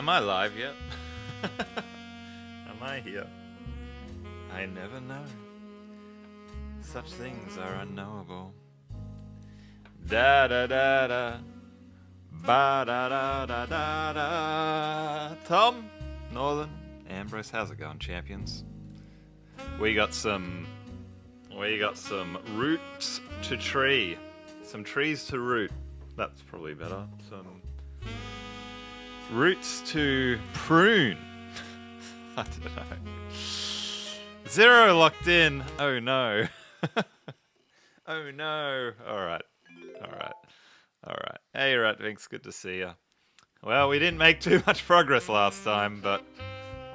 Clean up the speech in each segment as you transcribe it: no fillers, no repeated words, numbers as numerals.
Am I live yet? Am I here? I never know. Such things are unknowable. Da da da da. Ba da da da da da. Tom, Northern, Ambrose, how's it going, champions? We got some roots to tree. Some trees to root. That's probably better. Some roots to prune. I don't know. Zero locked in. Oh no. Oh no. Alright. Hey Ratvinks, good to see ya. Well, we didn't make too much progress last time, but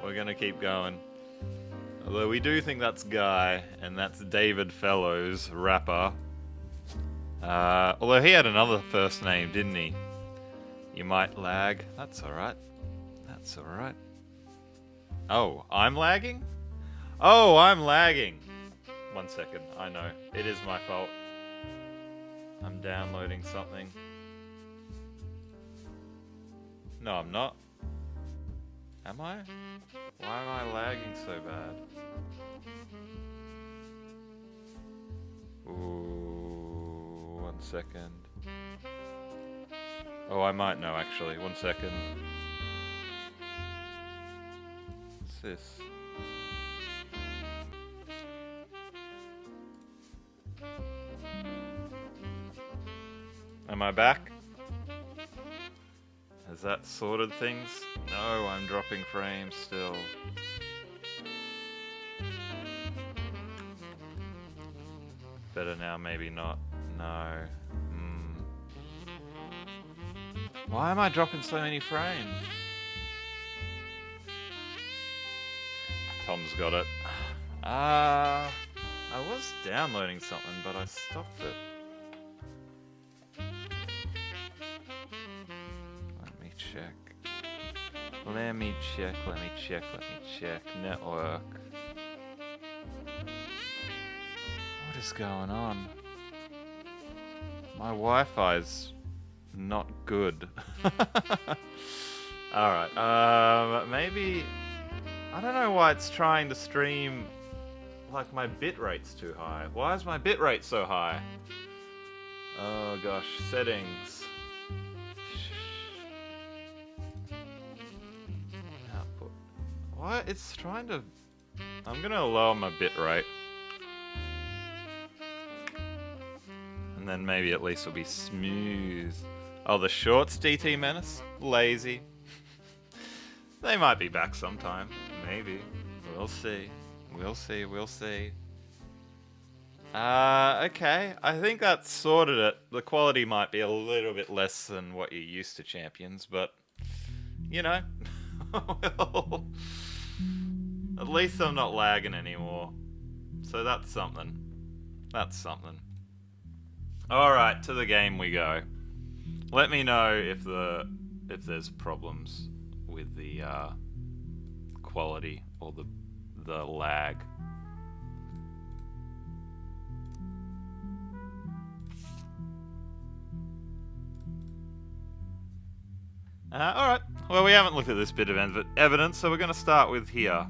we're gonna keep going. Although we do think that's Guy, and that's David Fellows, rapper. Although he had another first name, didn't he? You might lag. That's alright. That's alright. Oh, I'm lagging? Oh, I'm lagging. 1 second. I know. It is my fault. I'm downloading something. No, I'm not. Am I? Why am I lagging so bad? Ooh, 1 second. Oh, I might know actually. 1 second. What's this? Am I back? Has that sorted things? No, I'm dropping frames still. Better now, maybe not. No. Why am I dropping so many frames? Tom's got it. I was downloading something, but I stopped it. Let me check. Network. What is going on? My Wi-Fi's not good. Alright, maybe... I don't know why it's trying to stream... Like, my bitrate's too high. Why is my bitrate so high? Oh gosh, settings. What? It's trying to... I'm gonna lower my bitrate. And then maybe at least it'll be smooth. Oh, the shorts, DT Menace? Lazy. They might be back sometime. Maybe. We'll see. We'll see. Okay. I think that sorted it. The quality might be a little bit less than what you're used to, champions, but... You know. Well... At least I'm not lagging anymore. So that's something. Alright, to the game we go. Let me know if there's problems with the quality or the lag. Alright, well we haven't looked at this bit of evidence, so we're going to start with here.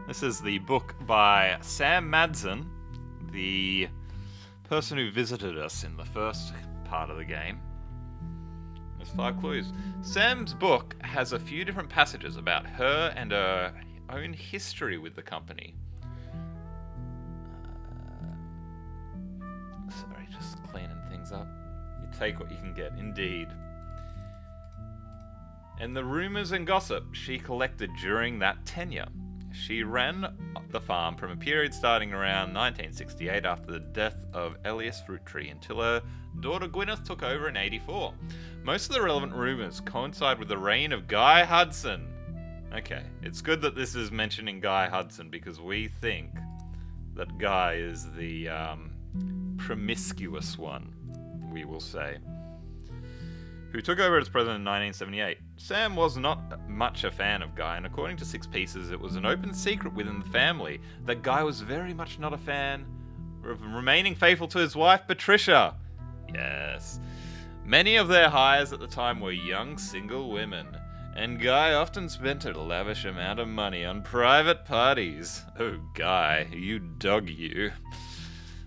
This is the book by Sam Madsen, the person who visited us in the first part of the game. There's 5 clues. Sam's book has a few different passages about her and her own history with the company. Sorry, just cleaning things up. You take what you can get, indeed. And the rumours and gossip she collected during that tenure. She ran the farm from a period starting around 1968 after the death of Elias Roottreemania until her daughter Gwyneth took over in 84. Most of the relevant rumours coincide with the reign of Guy Hudson. Okay, it's good that this is mentioning Guy Hudson because we think that Guy is the promiscuous one, we will say, who took over as president in 1978. Sam was not much a fan of Guy, and according to Six Pieces, it was an open secret within the family that Guy was very much not a fan of remaining faithful to his wife, Patricia. Yes. Many of their hires at the time were young single women, And Guy often spent a lavish amount of money on private parties. Oh, Guy, you dog you.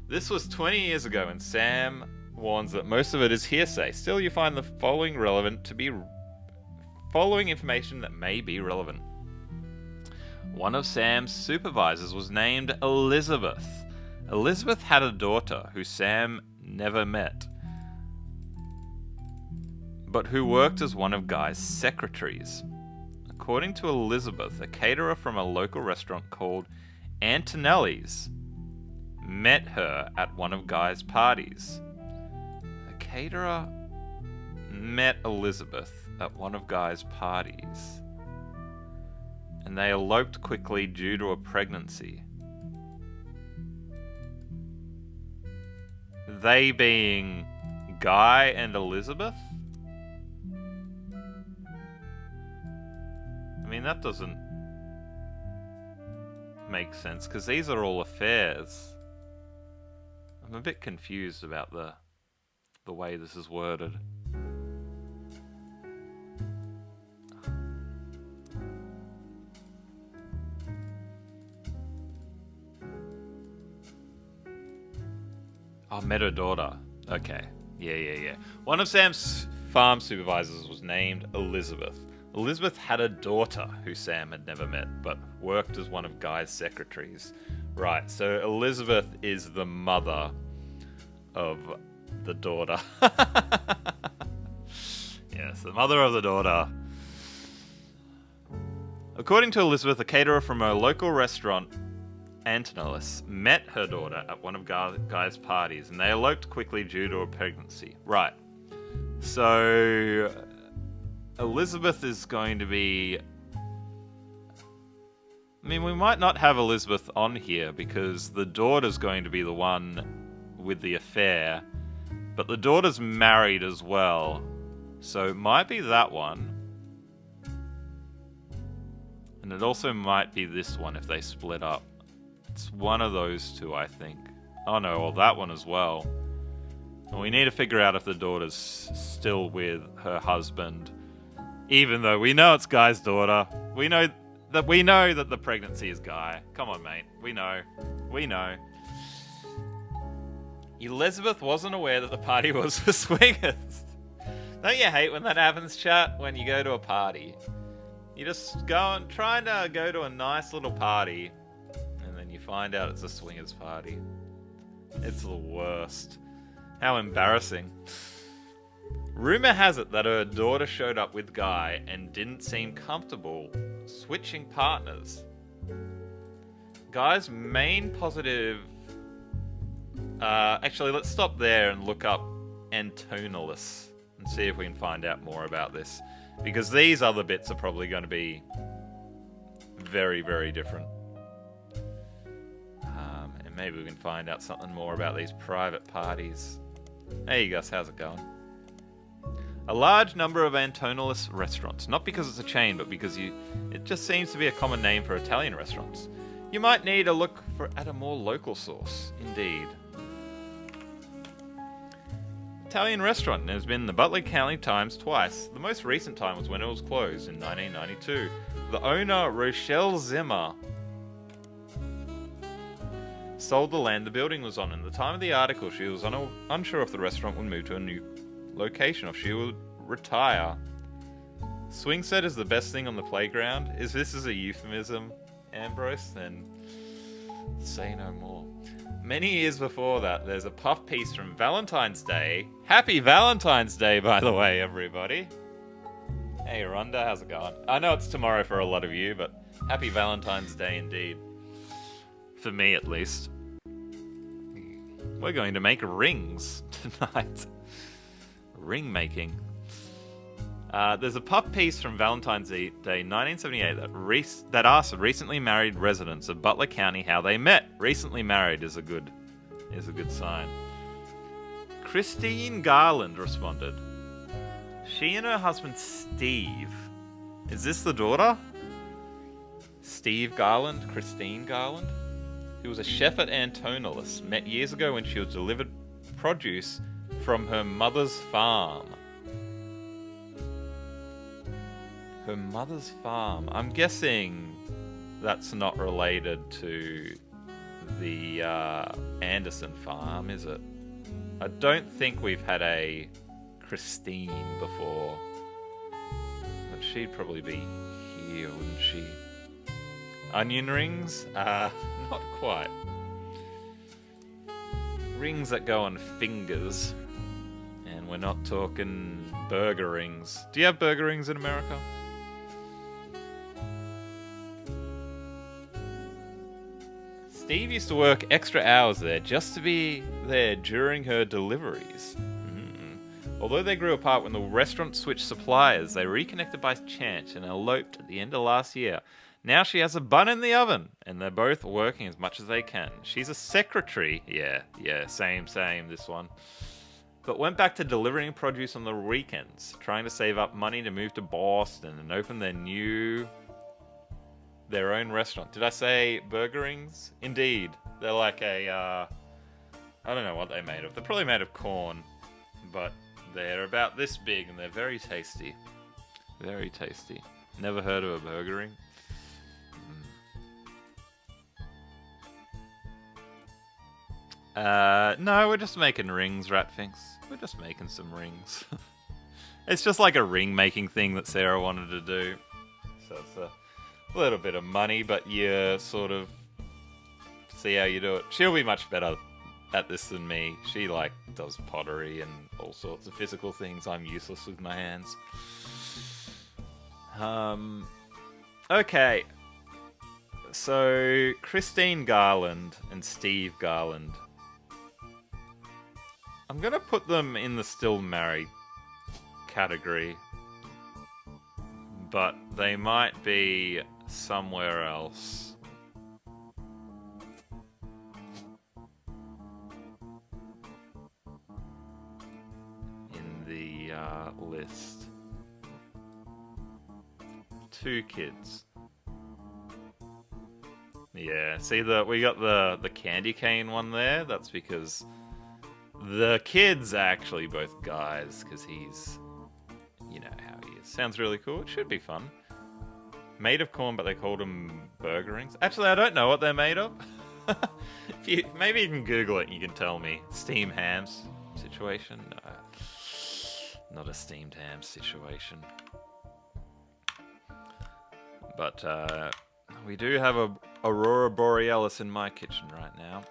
This was 20 years ago, and Sam warns that most of it is hearsay. Still, you find the following information that may be relevant. One of Sam's supervisors was named Elizabeth. Elizabeth had a daughter who Sam never met, but who worked as one of Guy's secretaries. According to Elizabeth, a caterer from a local restaurant called Antonelli's met her at one of Guy's parties. The caterer met Elizabeth at one of Guy's parties, and they eloped quickly due to a pregnancy. They being Guy and Elizabeth? I mean, that doesn't make sense, because these are all affairs. I'm a bit confused about the way this is worded. Oh, met her daughter. Okay. Yeah. One of Sam's farm supervisors was named Elizabeth. Elizabeth had a daughter who Sam had never met, but worked as one of Guy's secretaries. Right, so Elizabeth is the mother of the daughter. Yes, the mother of the daughter. According to Elizabeth, a caterer from a local restaurant, Antonellis, met her daughter at one of Guy's parties, and they eloped quickly due to a pregnancy. Right, so Elizabeth is going to be... I mean, we might not have Elizabeth on here because the daughter's going to be the one with the affair, but the daughter's married as well, so it might be that one. And it also might be this one if they split up. It's one of those two, I think. Oh no, well, that one as well. And we need to figure out if the daughter's still with her husband, even though we know it's Guy's daughter. We know that the pregnancy is Guy. Come on, mate. We know. Elizabeth wasn't aware that the party was for swingers. Don't you hate when that happens, chat? When you go to a party, you just trying to go to a nice little party, and then you find out it's a swingers party. It's the worst. How embarrassing. Rumor has it that her daughter showed up with Guy and didn't seem comfortable switching partners. Guy's main positive... actually, let's stop there and look up Antonellis and see if we can find out more about this. Because these other bits are probably going to be very, very different. And maybe we can find out something more about these private parties. Hey Gus, how's it going? A large number of Antonellis restaurants. Not because it's a chain, but because it just seems to be a common name for Italian restaurants. You might need a look at a more local source. Indeed. Italian restaurant has been in the Butler County Times twice. The most recent time was when it was closed in 1992. The owner, Rochelle Zimmer, sold the land the building was on. In the time of the article, she was unsure if the restaurant would move to a new location or if she would retire. Swing set is the best thing on the playground. If this is a euphemism, Ambrose, then say no more. Many years before that, there's a puff piece from Valentine's Day. Happy Valentine's Day, by the way, everybody. Hey, Rhonda, how's it going? I know it's tomorrow for a lot of you, but happy Valentine's Day indeed. For me, at least. We're going to make rings tonight. Ring making. There's a puff piece from Valentine's Day 1978 that asked recently married residents of Butler County how they met. Recently married is a good sign. Christine Garland responded. She and her husband Steve. Is this the daughter? Steve Garland, Christine Garland, who was a chef at Antonellis, met years ago when she was delivered produce from her mother's farm. Her mother's farm. I'm guessing that's not related to the Anderson farm, is it? I don't think we've had a Christine before. But she'd probably be here, wouldn't she? Onion rings? Not quite. Rings that go on fingers. And we're not talking burger rings. Do you have burger rings in America? Steve used to work extra hours there just to be there during her deliveries. Although they grew apart when the restaurant switched suppliers, they reconnected by chance and eloped at the end of last year. Now she has a bun in the oven, and they're both working as much as they can. She's a secretary. Yeah, same, this one. But went back to delivering produce on the weekends, trying to save up money to move to Boston and open their own restaurant. Did I say burger rings? Indeed. They're like a, I don't know what they're made of. They're probably made of corn, but they're about this big and they're very tasty. Very tasty. Never heard of a burger ring? No, we're just making rings, Ratfinks. We're just making some rings. It's just like a ring making thing that Sarah wanted to do. So it's a little bit of money, but you sort of see how you do it. She'll be much better at this than me. She does pottery and all sorts of physical things. I'm useless with my hands. Okay. So Christine Garland and Steve Garland. I'm gonna put them in the still married category, but they might be somewhere else. In the list. 2 kids. Yeah, see we got the candy cane one there. That's because the kids are actually both guys, because he's, you know how he is. Sounds really cool. It should be fun. Made of corn, but they called them burger rings. Actually, I don't know what they're made of. Maybe you can Google it and you can tell me. Steamed hams situation? No. Not a steamed ham situation. But we do have a Aurora Borealis in my kitchen right now.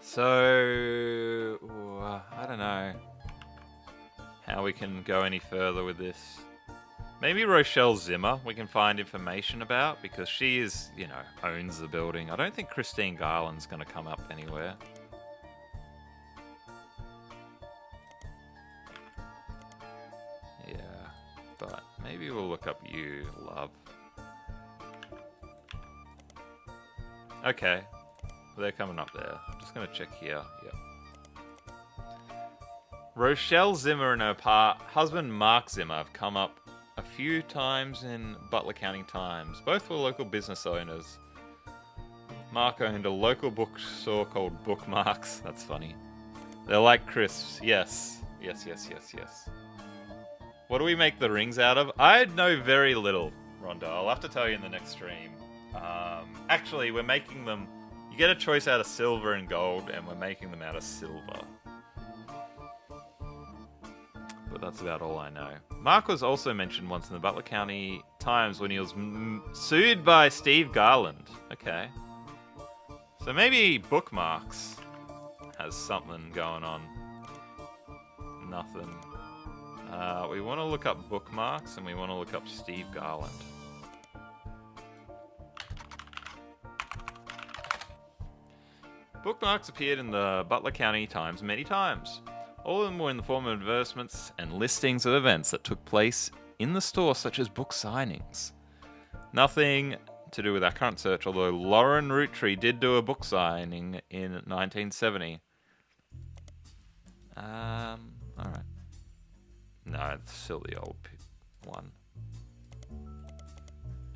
So, I don't know how we can go any further with this. Maybe Rochelle Zimmer we can find information about, because she is, owns the building. I don't think Christine Garland's going to come up anywhere. Yeah, but maybe we'll look up you, love. Okay. They're coming up there. I'm just going to check here. Yep. Rochelle Zimmer and her husband Mark Zimmer have come up a few times in Butler County Times. Both were local business owners. Mark owned a local bookstore called Bookmarks. That's funny. They're like crisps. Yes. What do we make the rings out of? I know very little, Rhonda. I'll have to tell you in the next stream. Actually, we're making them... You get a choice out of silver and gold, and we're making them out of silver. But that's about all I know. Mark was also mentioned once in the Butler County Times when he was sued by Steve Garland. Okay. So maybe Bookmarks has something going on. Nothing. We want to look up Bookmarks, and we want to look up Steve Garland. Bookmarks appeared in the Butler County Times many times. All of them were in the form of advertisements and listings of events that took place in the store, such as book signings. Nothing to do with our current search, although Lauren Roottree did do a book signing in 1970. Alright. No, it's still the old one.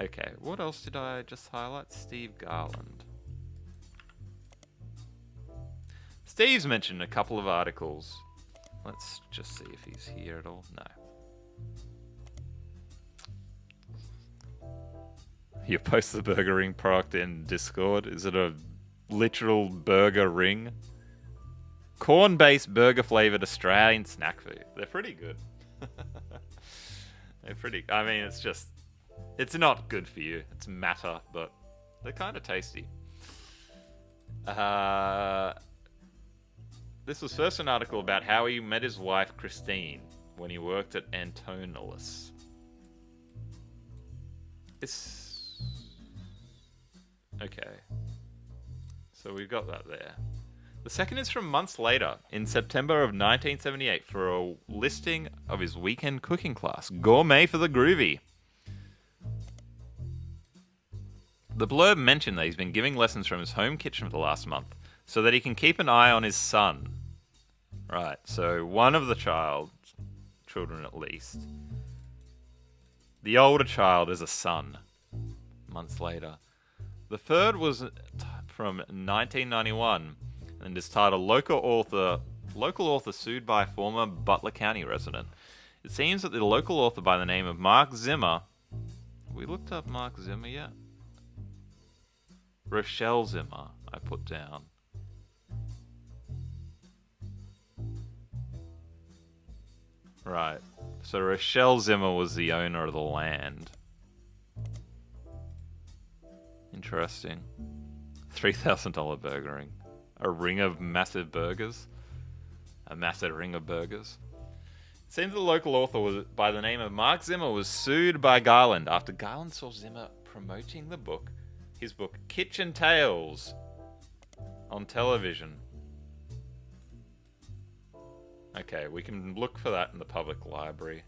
Okay, what else did I just highlight? Steve Garland. Steve's mentioned a couple of articles. Let's just see if he's here at all. No. You post the burger ring product in Discord. Is it a literal burger ring? Corn-based burger-flavored Australian snack food. They're pretty good. They're pretty... I mean, it's just... It's not good for you. It's matter, but they're kind of tasty. This was first an article about how he met his wife, Christine, when he worked at Antonellis. It's... Okay. So we've got that there. The second is from months later, in September of 1978, for a listing of his weekend cooking class, Gourmet for the Groovy. The blurb mentioned that he's been giving lessons from his home kitchen for the last month, so that he can keep an eye on his son. Right, so one of the children at least. The older child is a son. Months later. The third was from 1991 and is titled Local Author Sued by Former Butler County Resident. It seems that the local author by the name of Mark Zimmer... Have we looked up Mark Zimmer yet? Rochelle Zimmer, I put down. Right. So Rochelle Zimmer was the owner of the land. Interesting. $3,000 burger ring. A ring of massive burgers. A massive ring of burgers. It seems the local author was, by the name of Mark Zimmer was sued by Garland after Garland saw Zimmer promoting his book Kitchen Tales on television. Okay, we can look for that in the public library.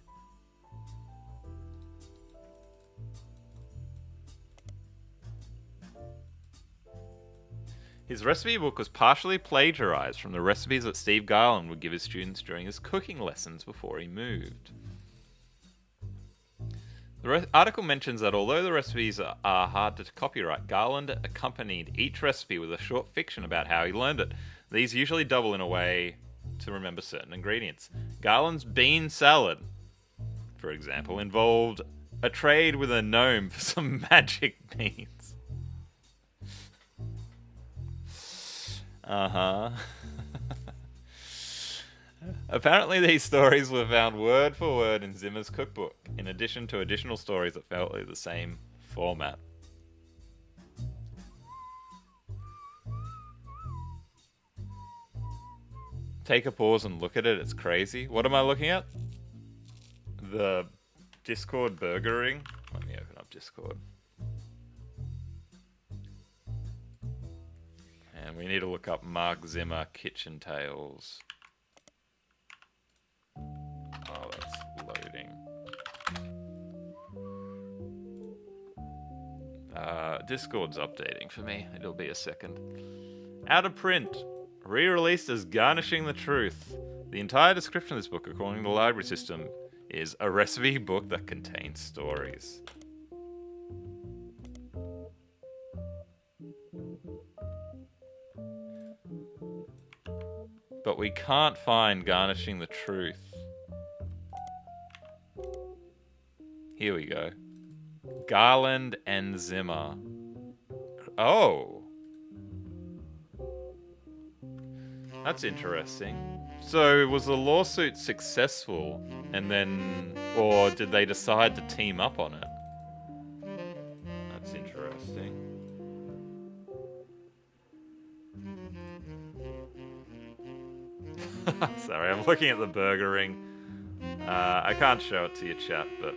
His recipe book was partially plagiarized from the recipes that Steve Garland would give his students during his cooking lessons before he moved. The article mentions that although the recipes are hard to copyright, Garland accompanied each recipe with a short fiction about how he learned it. These usually double in a way to remember certain ingredients. Garland's bean salad, for example, involved a trade with a gnome for some magic beans. Uh-huh. Apparently these stories were found word for word in Zimmer's cookbook, in addition to additional stories that follow the same format. Take a pause and look at it, it's crazy. What am I looking at? The Discord burger ring? Let me open up Discord. And we need to look up Mark Zimmer Kitchen Tales. Oh, that's loading. Discord's updating for me. It'll be a second. Out of print. Re-released as Garnishing the Truth. The entire description of this book, according to the library system, is a recipe book that contains stories. But we can't find Garnishing the Truth. Here we go. Garland and Zimmer. Oh. That's interesting. So was the lawsuit successful and then... or did they decide to team up on it? That's interesting. Sorry, I'm looking at the burger ring. I can't show it to your chat, but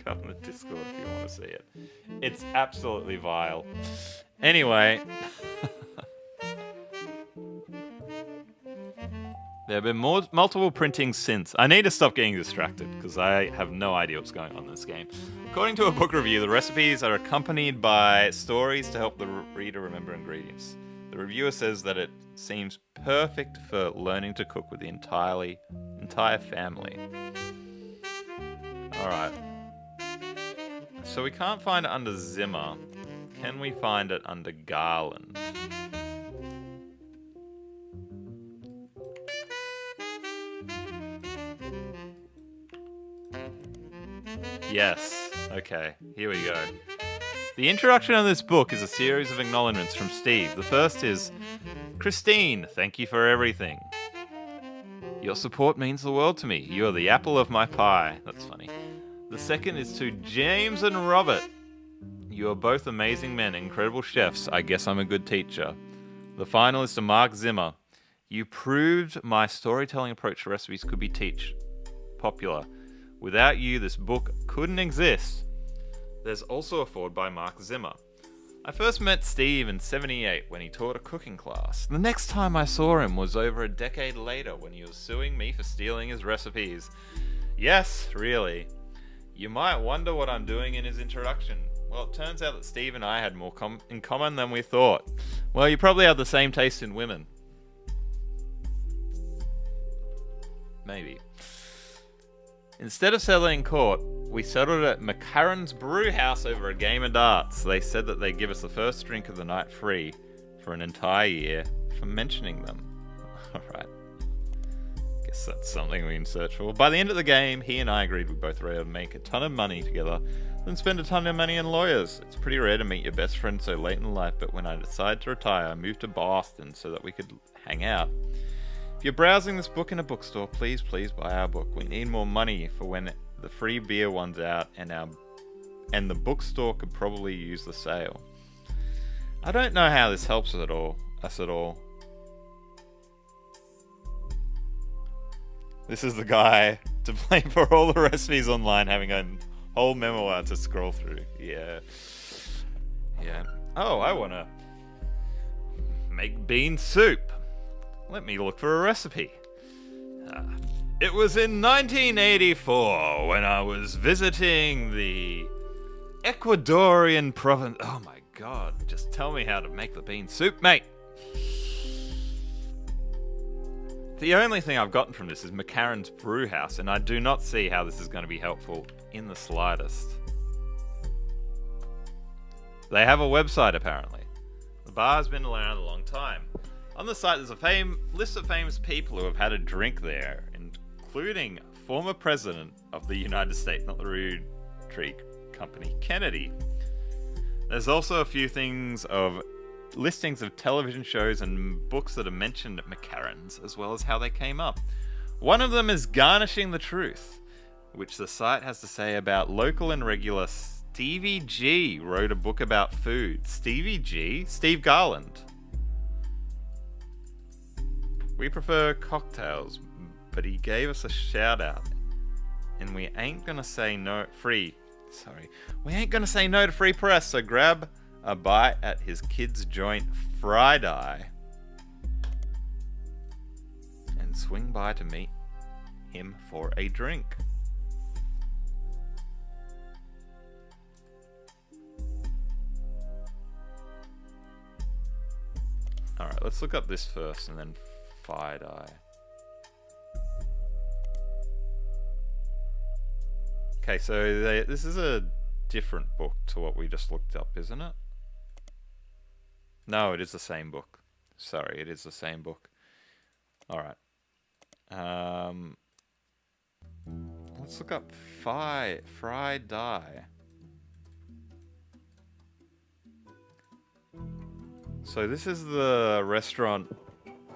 come on the Discord if you want to see it. It's absolutely vile. Anyway. There have been multiple printings since. I need to stop getting distracted, because I have no idea what's going on in this game. According to a book review, the recipes are accompanied by stories to help the reader remember ingredients. The reviewer says that it seems perfect for learning to cook with the entire family. Alright. So we can't find it under Zimmer. Can we find it under Garland? Yes. Okay, here we go. The introduction of this book is a series of acknowledgements from Steve. The first is, Christine, thank you for everything. Your support means the world to me. You are the apple of my pie. That's funny. The second is to James and Robert. You are both amazing men, incredible chefs. I guess I'm a good teacher. The final is to Mark Zimmer. You proved my storytelling approach to recipes could be popular. Without you, this book couldn't exist. There's also a foreword by Mark Zimmer. I first met Steve in '78 when he taught a cooking class. The next time I saw him was over a decade later when he was suing me for stealing his recipes. Yes, really. You might wonder what I'm doing in his introduction. Well, it turns out that Steve and I had more in common than we thought. Well, you probably have the same taste in women. Maybe. Instead of settling in court, we settled at McCarran's Brew House over a game of darts. They said that they'd give us the first drink of the night free for an entire year for mentioning them. Alright. Guess that's something we can search for. By the end of the game, he and I agreed we both were able to make a ton of money together, then spend a ton of money on lawyers. It's pretty rare to meet your best friend so late in life, but when I decided to retire, I moved to Boston so that we could hang out. If you're browsing this book in a bookstore, please buy our book. We need more money for when the free beer one's out, and the bookstore could probably use the sale. I don't know how this helps us at all. This is the guy to blame for all the recipes online, having a whole memoir to scroll through. Yeah. Oh, I want to make bean soup. Let me look for a recipe. It was in 1984 when I was visiting the Ecuadorian province. Oh my god, just tell me how to make the bean soup, mate. The only thing I've gotten from this is McCarran's Brew House, and I do not see how this is going to be helpful in the slightest. They have a website, apparently. The bar's been around a long time. On the site, there's a list of famous people who have had a drink there, including former president of the United States, not the Roottreemania Company, Kennedy. There's also a few listings of television shows and books that are mentioned at McCarran's, as well as how they came up. One of them is Garnishing the Truth, which the site has to say about local and regular Stevie G wrote a book about food. Stevie G? Steve Garland. We prefer cocktails, but he gave us a shout out. And we ain't gonna say no to free press, so grab a bite at his kid's joint Fried Eye and swing by to meet him for a drink. Alright, let's look up this first and then Fried Eye. Okay, so this is a different book to what we just looked up, isn't it? No, it is the same book. Sorry, it is the same book. Alright. Let's look up Fried Eye. So this is the restaurant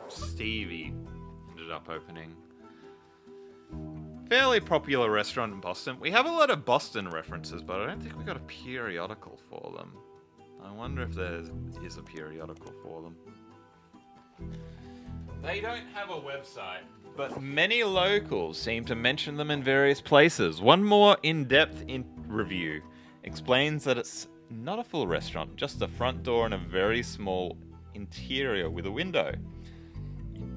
Stevie ended up opening. Fairly popular restaurant in Boston. We have a lot of Boston references, but I don't think we got a periodical for them. I wonder if there is a periodical for them. They don't have a website, but many locals seem to mention them in various places. One more in-depth review explains that it's not a full restaurant, just a front door and a very small interior with a window.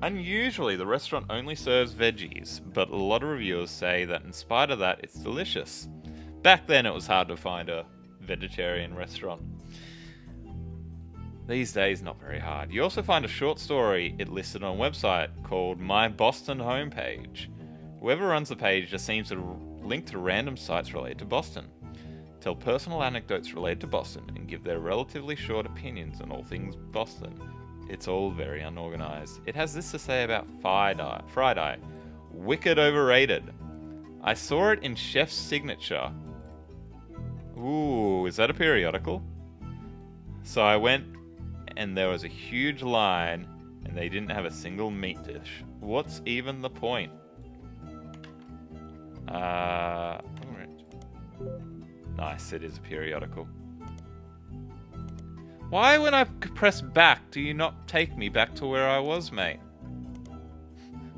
Unusually, the restaurant only serves veggies, but a lot of reviewers say that in spite of that, it's delicious. Back then, it was hard to find a vegetarian restaurant. These days, not very hard. You also find a short story it listed on a website called My Boston Homepage. Whoever runs the page just seems to link to random sites related to Boston, tell personal anecdotes related to Boston, and give their relatively short opinions on all things Boston. It's all very unorganized. It has this to say about Fried Eye. Wicked overrated. I saw it in Chef's Signature Ooh, is that a periodical? So I went and there was a huge line and they didn't have a single meat dish. What's even the point? Alright. Nice, it is a periodical. Why, when I press back, do you not take me back to where I was, mate?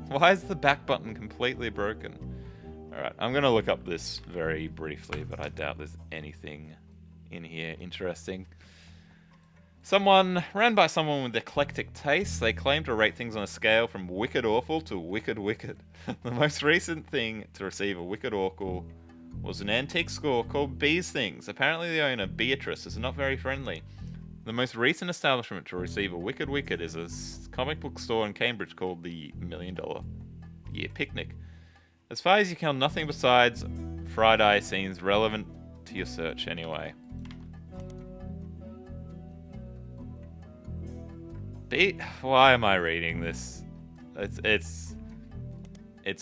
Why is the back button completely broken? Alright, I'm gonna look up this very briefly, but I doubt there's anything in here interesting. Ran by someone with eclectic tastes. They claim to rate things on a scale from wicked awful to wicked wicked. The most recent thing to receive a wicked awful was an antique store called Bees Things. Apparently the owner, Beatrice, is not very friendly. The most recent establishment to receive a wicked wicked is a comic book store in Cambridge called the $1 Million Year Picnic. As far as you can, nothing besides Friday seems relevant to your search anyway. Why am I reading this? It's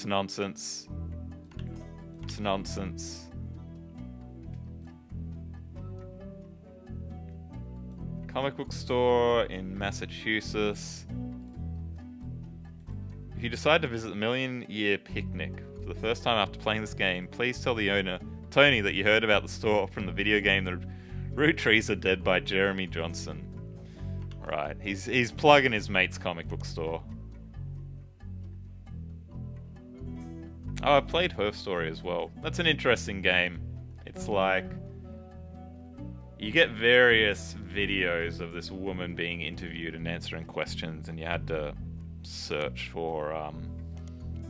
nonsense. It's nonsense. Comic book store in Massachusetts. If you decide to visit the $1 Million Year Picnic for the first time after playing this game, please tell the owner, Tony, that you heard about the store from the video game The Root Trees Are Dead by Jeremy Johnson. Right, he's plugging his mate's comic book store. Oh, I played Her Story as well. That's an interesting game. It's like you get various videos of this woman being interviewed and answering questions, and you had to search for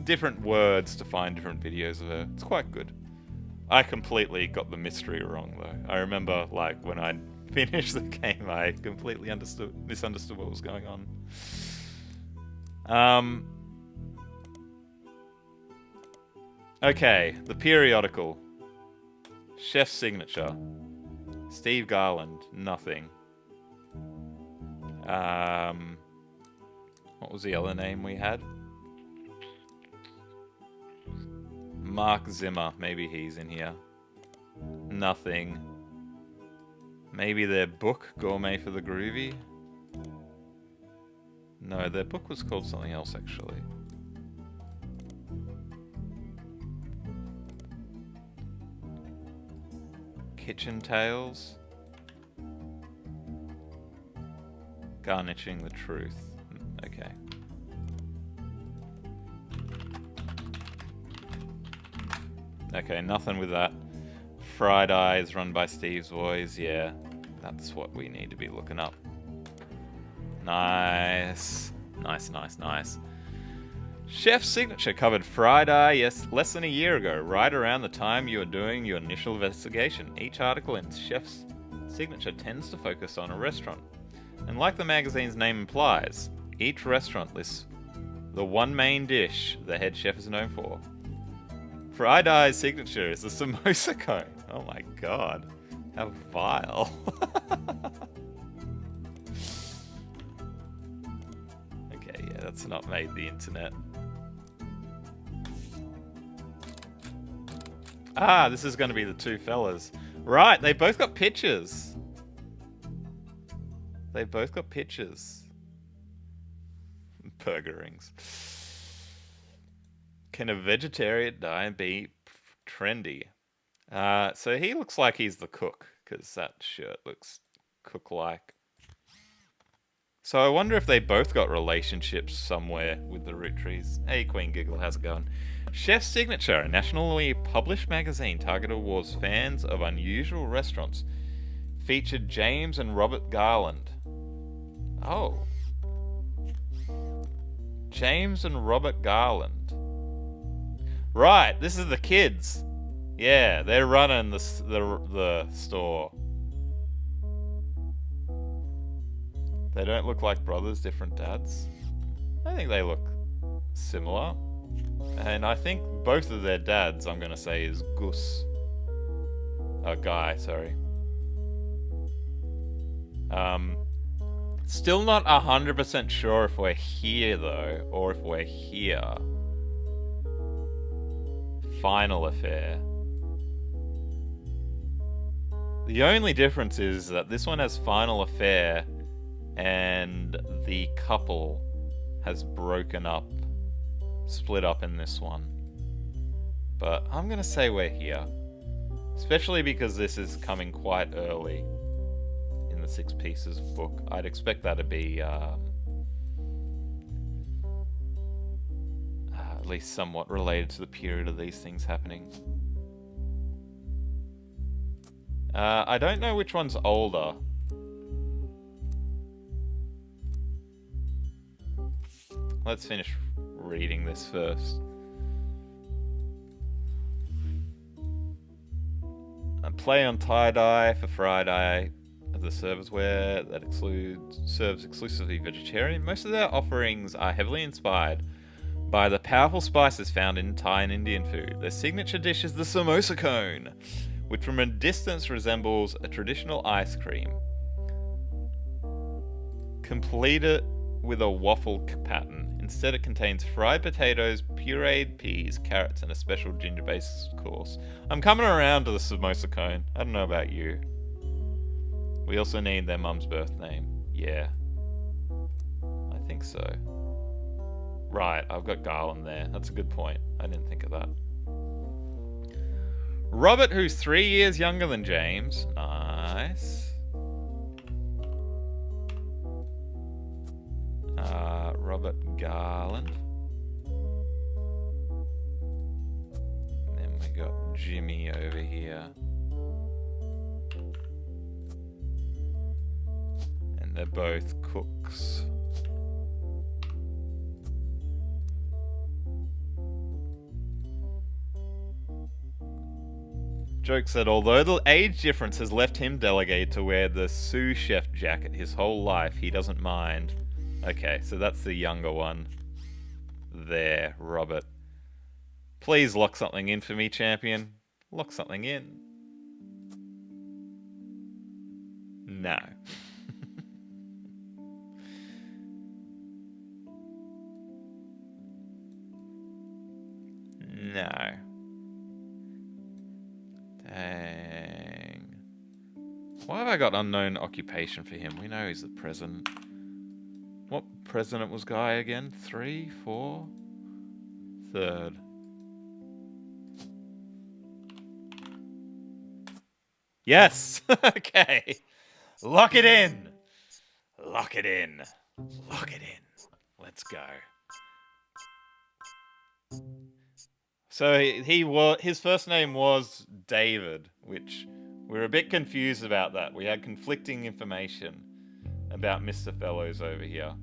different words to find different videos of her. It's quite good. I completely got the mystery wrong though. I remember like when I finished the game, I completely misunderstood what was going on. Okay, the periodical. Chef's signature. Steve Garland, nothing. What was the other name we had? Mark Zimmer, maybe he's in here. Nothing. Maybe their book, Gourmet for the Groovy? No, their book was called something else, actually. Kitchen Tales? Garnishing the Truth. Okay. Okay, nothing with that. Fried Eyes, run by Steve's Boys. Yeah, that's what we need to be looking up. Nice. Nice, nice, nice. Chef's Signature covered Fried Eye, yes, less than a year ago, right around the time you were doing your initial investigation. Each article in Chef's Signature tends to focus on a restaurant. And like the magazine's name implies, each restaurant lists the one main dish the head chef is known for. Fried Eye's signature is the samosa cone. Oh my god. How vile. Okay, yeah, that's not made the internet. Ah, this is going to be the two fellas. Right, they both got pictures. They both got pictures. Burger rings. Can a vegetarian diet be trendy? So he looks like he's the cook, because that shirt looks cook-like. So I wonder if they both got relationships somewhere with the Root Trees. Hey, Queen Giggle, how's it going? Chef's Signature, a nationally published magazine targeted towards fans of unusual restaurants, featured James and Robert Garland. Oh. James and Robert Garland. Right, this is the kids. Yeah, they're running the store. They don't look like brothers, different dads. I think they look similar. And I think both of their dads, I'm going to say, is Gus. Guy, sorry. Still not 100% sure if we're here, though, or if we're here. Final Affair. The only difference is that this one has final affair and the couple has broken up, split up in this one. But I'm going to say we're here. Especially because this is coming quite early in the Six Pieces book. I'd expect that to be at least somewhat related to the period of these things happening. I don't know which one's older. Let's finish reading this first. A play on tie-dye for Friday as a serviceware that serves exclusively vegetarian. Most of their offerings are heavily inspired by the powerful spices found in Thai and Indian food. Their signature dish is the samosa cone, which from a distance resembles a traditional ice cream, completed with a waffle pattern. Instead, it contains fried potatoes, pureed peas, carrots, and a special ginger-based sauce. I'm coming around to the samosa cone. I don't know about you. We also need their mum's birth name. Yeah. I think so. Right, I've got Garland there. That's a good point. I didn't think of that. Robert, who's 3 years younger than James. Nice. Robert Garland. And then we got Jimmy over here. And they're both cooks. Joke said, although the age difference has left him delegated to wear the sous chef jacket his whole life, he doesn't mind. Okay, so that's the younger one. There, Robert. Please lock something in for me, champion. Lock something in. No. No. Dang. Why have I got unknown occupation for him? We know he's the president. What president was Guy again? 3, 4? Third. Yes! Okay. Lock it in. Lock it in. Lock it in. Let's go. So his first name was David, which we're a bit confused about that. We had conflicting information about Mr. Fellows over here.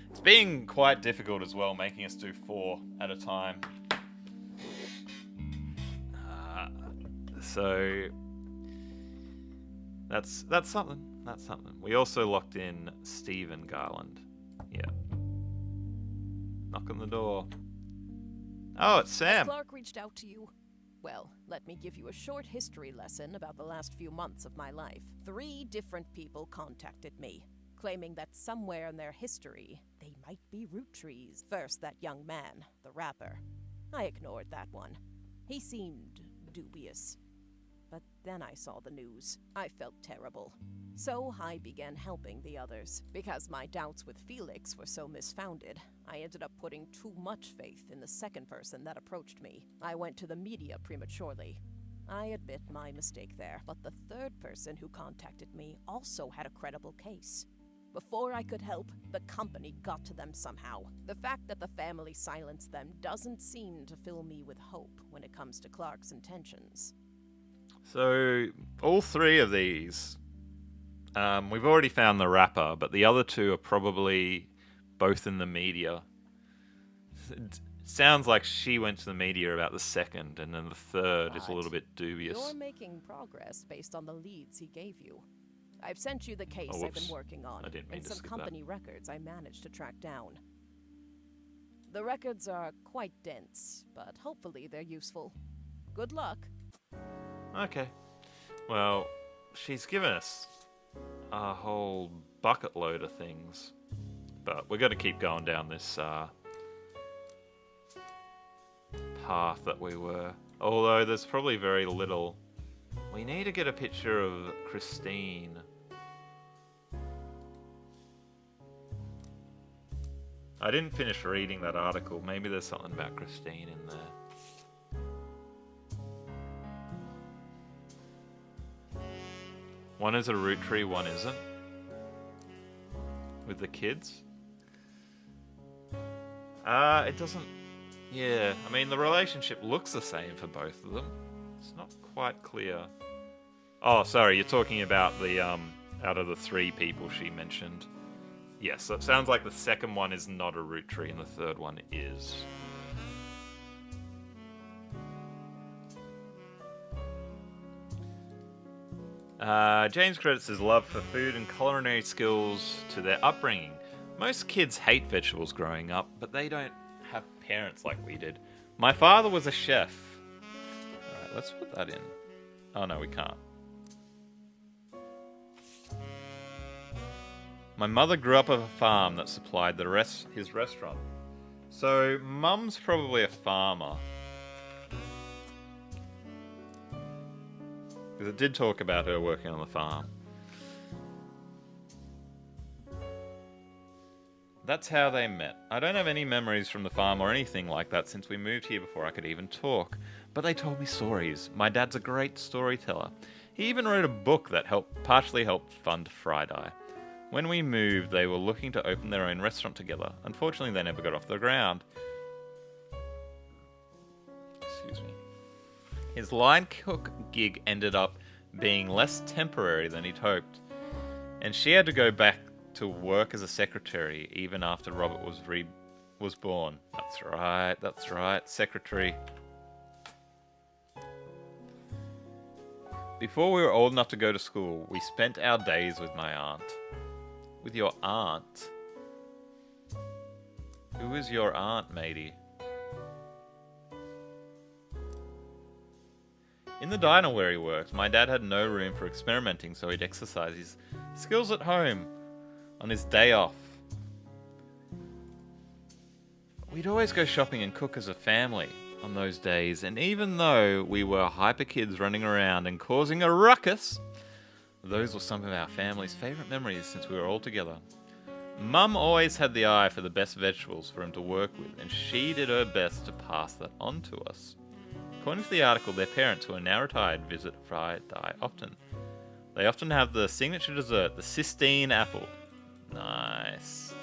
It's being quite difficult as well, making us do 4 at a time. So that's something. That's something. We also locked in Stephen Garland. Yeah. Knock on the door. Oh, it's Sam. Clark reached out to you. Well, let me give you a short history lesson about the last few months of my life. 3 different people contacted me, claiming that somewhere in their history, they might be root trees. First, that young man, the rapper. I ignored that one. He seemed dubious. But then I saw the news. I felt terrible. So I began helping the others. Because my doubts with Felix were so misfounded, I ended up putting too much faith in the second person that approached me. I went to the media prematurely. I admit my mistake there. But the third person who contacted me also had a credible case. Before I could help, the company got to them somehow. The fact that the family silenced them doesn't seem to fill me with hope when it comes to Clark's intentions. So, all 3 of these, we've already found the rapper, but the other 2 are probably both in the media. It sounds like she went to the media about the second, and then the third is a little bit dubious. You're making progress based on the leads he gave you. I've sent you the case I've been working on, and some company records I managed to track down. The records are quite dense, but hopefully they're useful. Good luck. Okay. Well, she's given us a whole bucket load of things. But we're going to keep going down this path that we were. Although there's probably very little We need to get a picture of Christine. I didn't finish reading that article. Maybe there's something about Christine in there. One is a root tree, one isn't. With the kids. It doesn't... Yeah, I mean, the relationship looks the same for both of them. It's not quite clear. Oh, sorry, you're talking about the, out of the 3 people she mentioned. Yes, so it sounds like the second one is not a root tree and the third one is. James credits his love for food and culinary skills to their upbringing. Most kids hate vegetables growing up, but they don't have parents like we did. My father was a chef. Alright, let's put that in. Oh no, we can't. My mother grew up on a farm that supplied his restaurant. So, Mum's probably a farmer. Because it did talk about her working on the farm. That's how they met. I don't have any memories from the farm or anything like that since we moved here before I could even talk. But they told me stories. My dad's a great storyteller. He even wrote a book that partially helped fund Friday. When we moved, they were looking to open their own restaurant together. Unfortunately, they never got off the ground. Excuse me. His line cook gig ended up being less temporary than he'd hoped, and she had to go back to work as a secretary even after Robert was born. That's right, secretary. Before we were old enough to go to school, we spent our days with my aunt. With your aunt? Who is your aunt, matey? In the diner where he worked, my dad had no room for experimenting, so he'd exercise his skills at home on his day off. We'd always go shopping and cook as a family on those days, and even though we were hyper kids running around and causing a ruckus, those were some of our family's favourite memories since we were all together. Mum always had the eye for the best vegetables for him to work with, and she did her best to pass that on to us. According to the article, their parents, who are now retired, visit Friday often. They often have the signature dessert, the Sistine apple. Nice.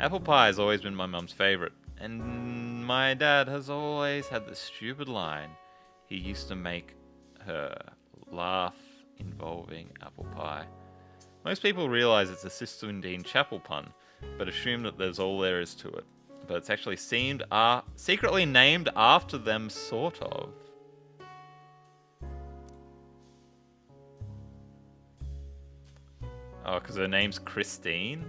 Apple pie has always been my mum's favourite, and my dad has always had this stupid line he used to make her laugh involving apple pie. Most people realise it's a Sistine Chapel pun, but assume that there's all there is to it. But it's actually secretly named after them, sort of. Oh, because her name's Christine?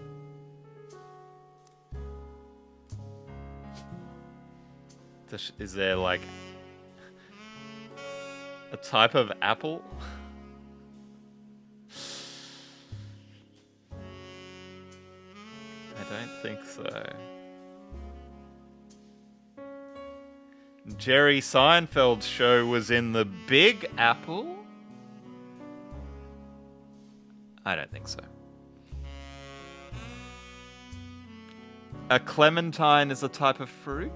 Is there, like, a type of apple? I don't think so. Jerry Seinfeld's show was in the Big Apple? I don't think so. A clementine is a type of fruit?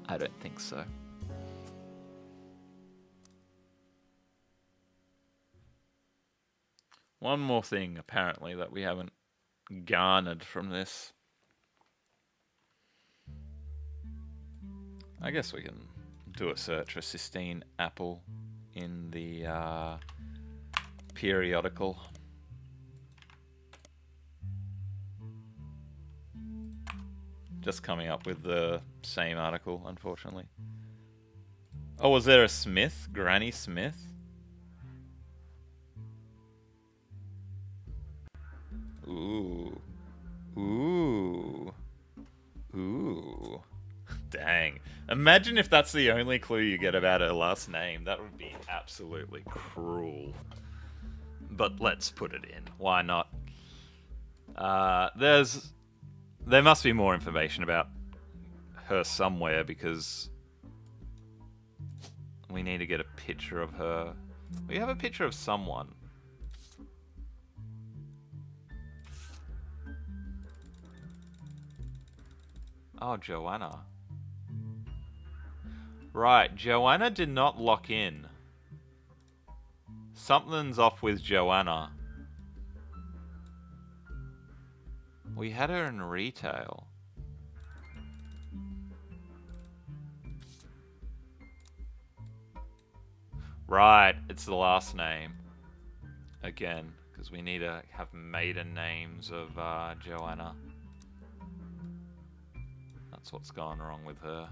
I don't think so. One more thing, apparently, that we haven't garnered from this. I guess we can do a search for Sistine apple in the periodical. Just coming up with the same article, unfortunately. Oh, was there a Smith? Granny Smith? Ooh. Ooh. Ooh. Dang. Imagine if that's the only clue you get about her last name. That would be absolutely cruel. But let's put it in. Why not? There must be more information about her somewhere, because We need to get a picture of her. We have a picture of someone. Oh, Joanna. Right, Joanna did not lock in. Something's off with Joanna. We had her in retail. Right, it's the last name. Again, because we need to have maiden names of Joanna. That's what's gone wrong with her.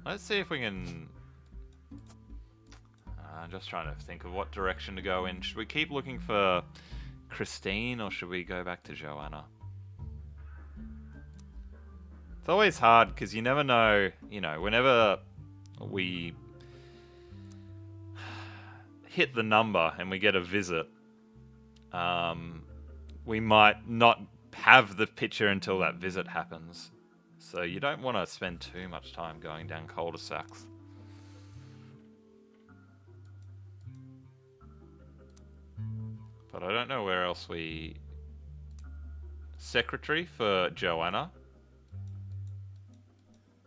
Let's see if we can... I'm just trying to think of what direction to go in. Should we keep looking for Christine or should we go back to Joanna? It's always hard because you never know, you know, whenever we hit the number and we get a visit, we might not have the picture until that visit happens. So you don't want to spend too much time going down cul-de-sacs. But I don't know where else we... Secretary for Joanna?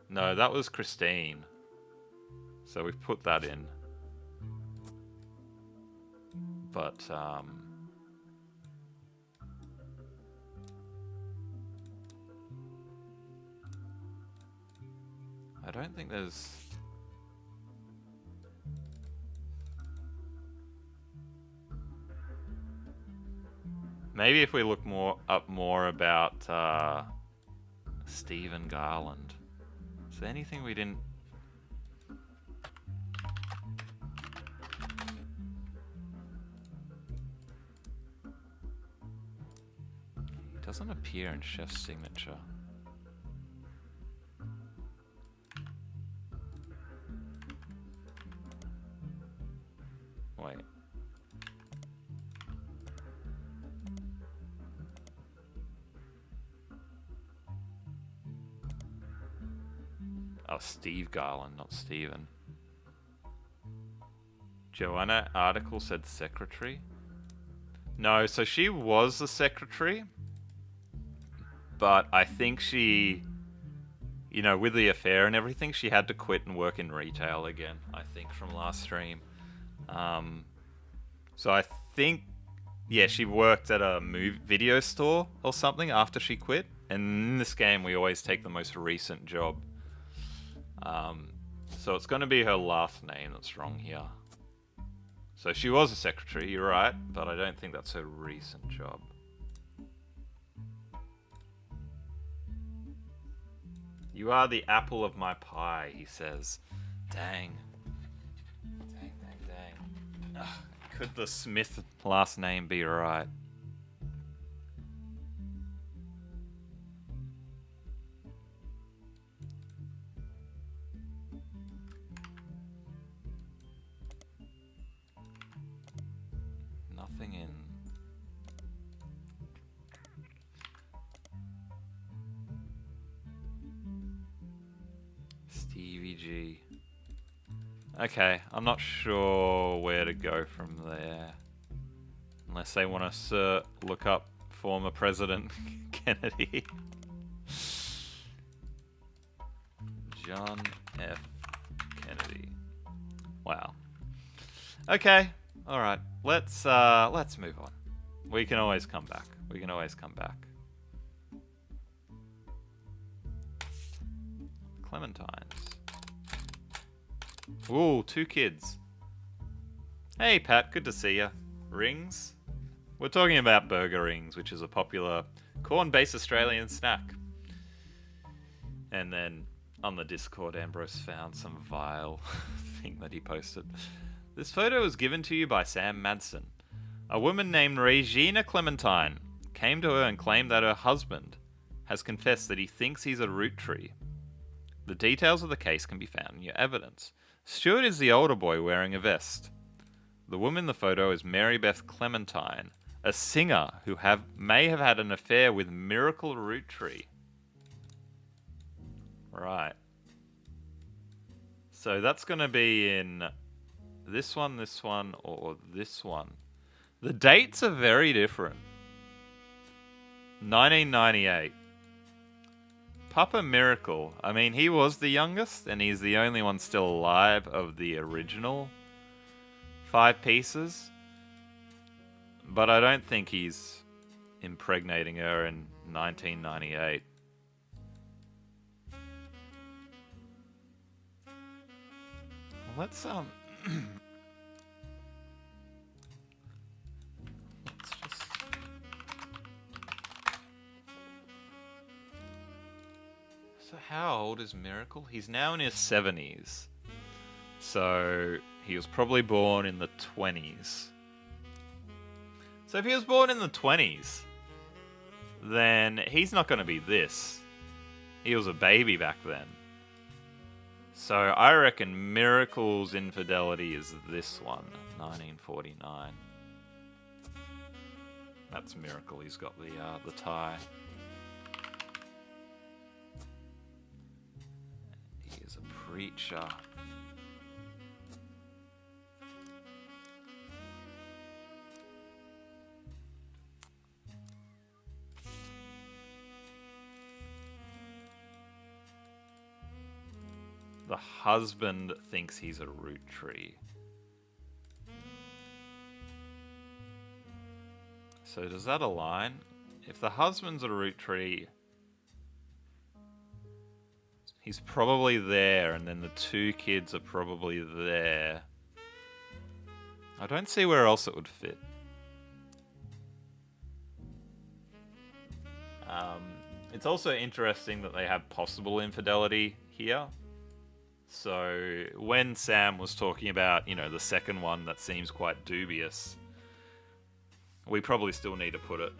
No, that was Christine. So we've put that in. But, I don't think there's... Maybe if we look more about Stephen Garland. Is there anything we didn't... He doesn't appear in Chef's signature. Wait. Oh, Steve Garland, not Steven. Joanna article said secretary? No, so she was the secretary. But I think she, you know, with the affair and everything, she had to quit and work in retail again, I think, from last stream. So I think, yeah, she worked at a video store or something after she quit. And in this game, we always take the most recent job. So it's going to be her last name that's wrong here. So she was a secretary, you're right, but I don't think that's her recent job. You are the apple of my pie, he says. Dang. Dang. Ugh, could the Smith last name be right? Nothing in... Stevie G. Okay, I'm not sure where to go from there. Unless they want us to look up former President Kennedy. John F. Kennedy. Wow. Okay, alright. Let's move on. We can always come back. Clementines. Ooh, 2 kids. Hey Pat, good to see ya. Rings? We're talking about burger rings, which is a popular corn-based Australian snack. And then on the Discord, Ambrose found some vile thing that he posted. This photo was given to you by Sam Madsen. A woman named Regina Clementine came to her and claimed that her husband has confessed that he thinks he's a Roottreemania. The details of the case can be found in your evidence. Stuart is the older boy wearing a vest. The woman in the photo is Mary Beth Clementine, a singer who may have had an affair with Miracle Roottreemania. Right. So that's going to be in this one, or this one. The dates are very different. 1998. Papa Miracle. I mean, he was the youngest, and he's the only one still alive of the original 5 pieces. But I don't think he's impregnating her in 1998. Let's let's just So how old is Miracle? He's now in his 70s. So he was probably born in the 20s. So if he was born in the 20s, then he's not going to be this. He was a baby back then. So I reckon Miracle's infidelity is this one, 1949. That's Miracle. He's got the tie. He is a preacher. The husband thinks he's a root tree. So does that align? If the husband's a root tree, he's probably there, and then the 2 kids are probably there. I don't see where else it would fit. It's also interesting that they have possible infidelity here. So when Sam was talking about, the second one that seems quite dubious, we probably still need to put it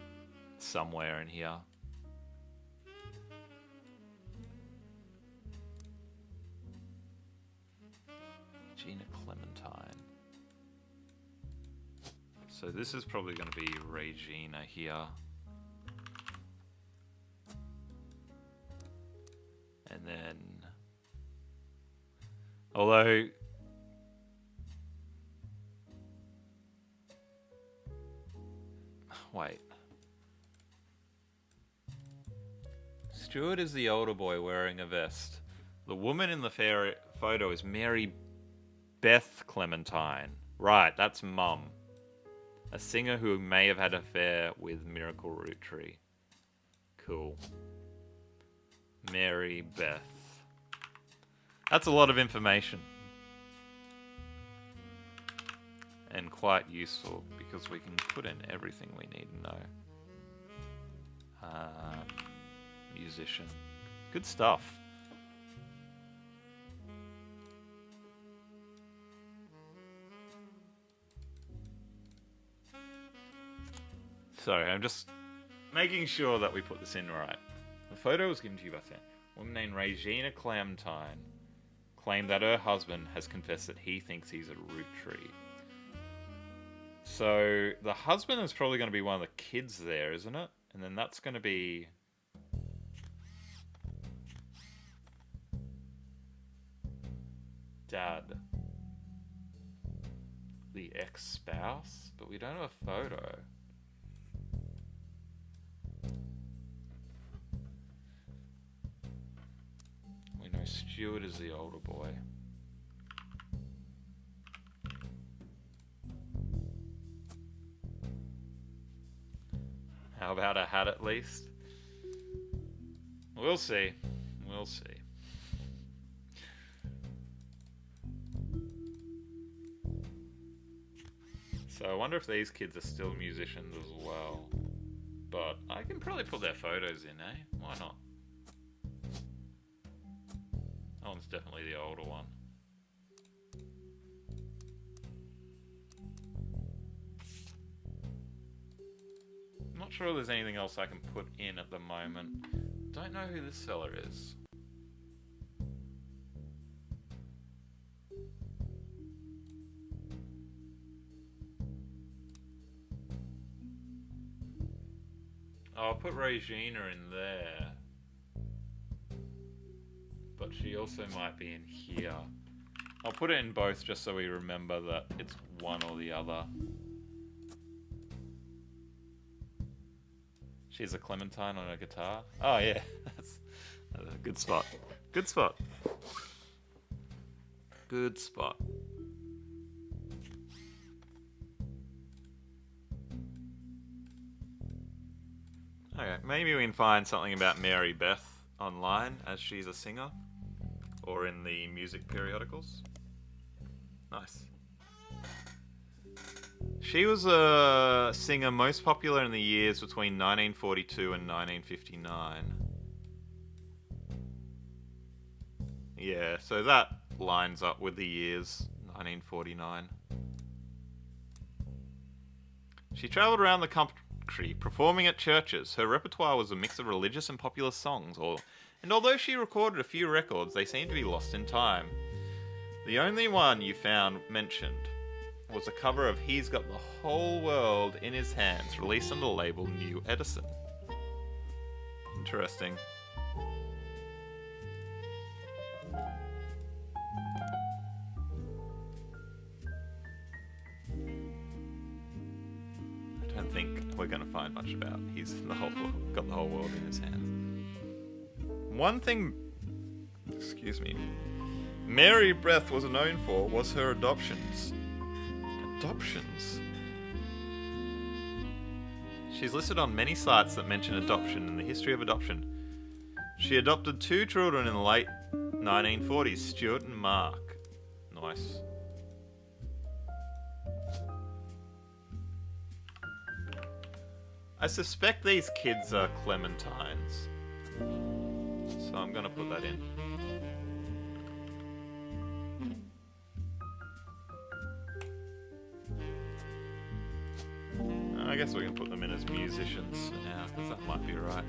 somewhere in here. Gina Clementine. So this is probably going to be Regina here. And then... Although... Wait. Stuart is the older boy wearing a vest. The woman in the photo is Mary Beth Clementine. Right, that's Mum. A singer who may have had an affair with Miracle Root Tree. Cool. Mary Beth. That's a lot of information. And quite useful, because we can put in everything we need to know. Musician. Good stuff. Sorry, I'm just making sure that we put this in right. The photo was given to you by Sam. A woman named Regina Clementine claimed that her husband has confessed that he thinks he's a root tree. So the husband is probably going to be one of the kids there, isn't it? And then that's going to be... Dad. The ex-spouse? But we don't have a photo. We know Stuart is the older boy. How about a hat at least? We'll see. We'll see. So I wonder if these kids are still musicians as well. But I can probably put their photos in, eh? Why not? That one's definitely the older one. Not sure there's anything else I can put in at the moment. Don't know who this fella is. Oh, I'll put Regina in there. But she also might be in here. I'll put it in both just so we remember that it's one or the other. She's a Clementine on a guitar. Oh yeah, that's a good spot. Good spot. Good spot. Okay, maybe we can find something about Mary Beth online as she's a singer, or in the music periodicals. Nice. She was a singer most popular in the years between 1942 and 1959. Yeah, so that lines up with the years 1949. She travelled around the country performing at churches. Her repertoire was a mix of religious and popular songs, and although she recorded a few records, they seem to be lost in time. The only one you found mentioned was a cover of He's Got the Whole World in His Hands, released on the label New Edison. Interesting. I don't think we're going to find much about He's got the whole world in his hands. One thing, excuse me, Mary Beth was known for was her adoptions. Adoptions? She's listed on many sites that mention adoption and the history of adoption. She adopted 2 children in the late 1940s, Stuart and Mark. Nice. I suspect these kids are Clementines, so I'm gonna put that in. I guess we can put them in as musicians now, because that might be right.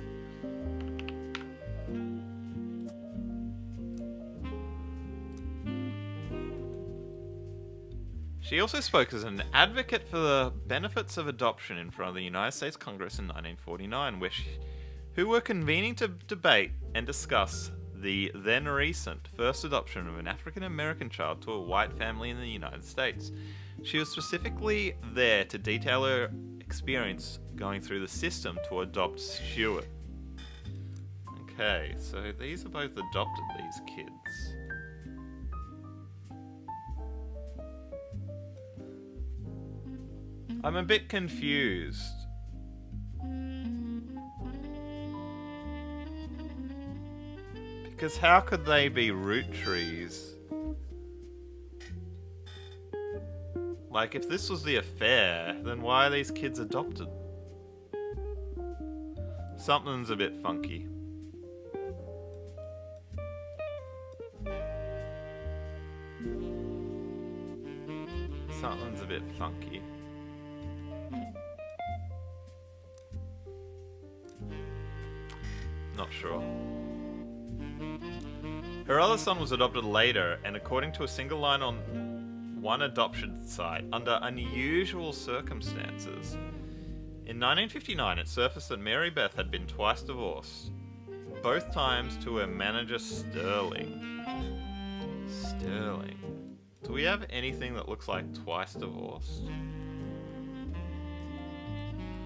She also spoke as an advocate for the benefits of adoption in front of the United States Congress in 1949, who were convening to debate and discuss the then recent first adoption of an African American child to a white family in the United States. She was specifically there to detail her experience going through the system to adopt Stuart. Okay, so these are both adopted, these kids. I'm a bit confused. Because how could they be root trees? Like, if this was the affair, then why are these kids adopted? Something's a bit funky. Something's a bit funky. Not sure. Her other son was adopted later, and according to a single line on one adoption site, under unusual circumstances. In 1959, it surfaced that Mary Beth had been twice divorced, both times to her manager Sterling. Sterling. Do we have anything that looks like twice divorced?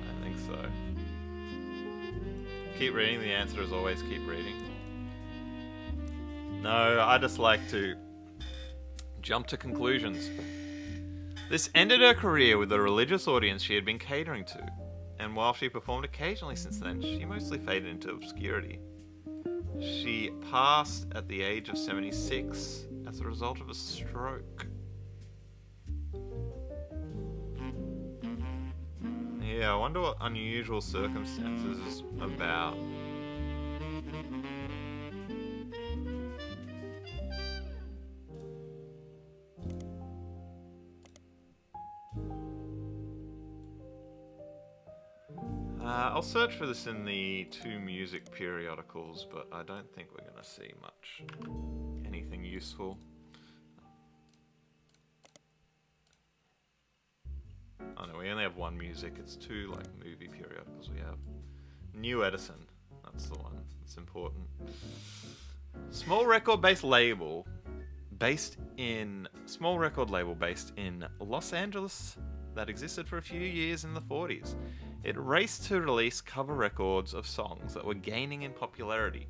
I don't think so. Keep reading, the answer is always keep reading. No, I just like to jump to conclusions. This ended her career with the religious audience she had been catering to, and while she performed occasionally since then, she mostly faded into obscurity. She passed at the age of 76 as a result of a stroke. Yeah, I wonder what unusual circumstances is about. I'll search for this in the 2 music periodicals, but I don't think we're going to see much. Anything useful. Oh no, we only have 1 music. It's 2 like movie periodicals we have. New Edison. That's the one. It's important. Small record-based label, small record label based in Los Angeles that existed for a few years in the 40s. It raced to release cover records of songs that were gaining in popularity.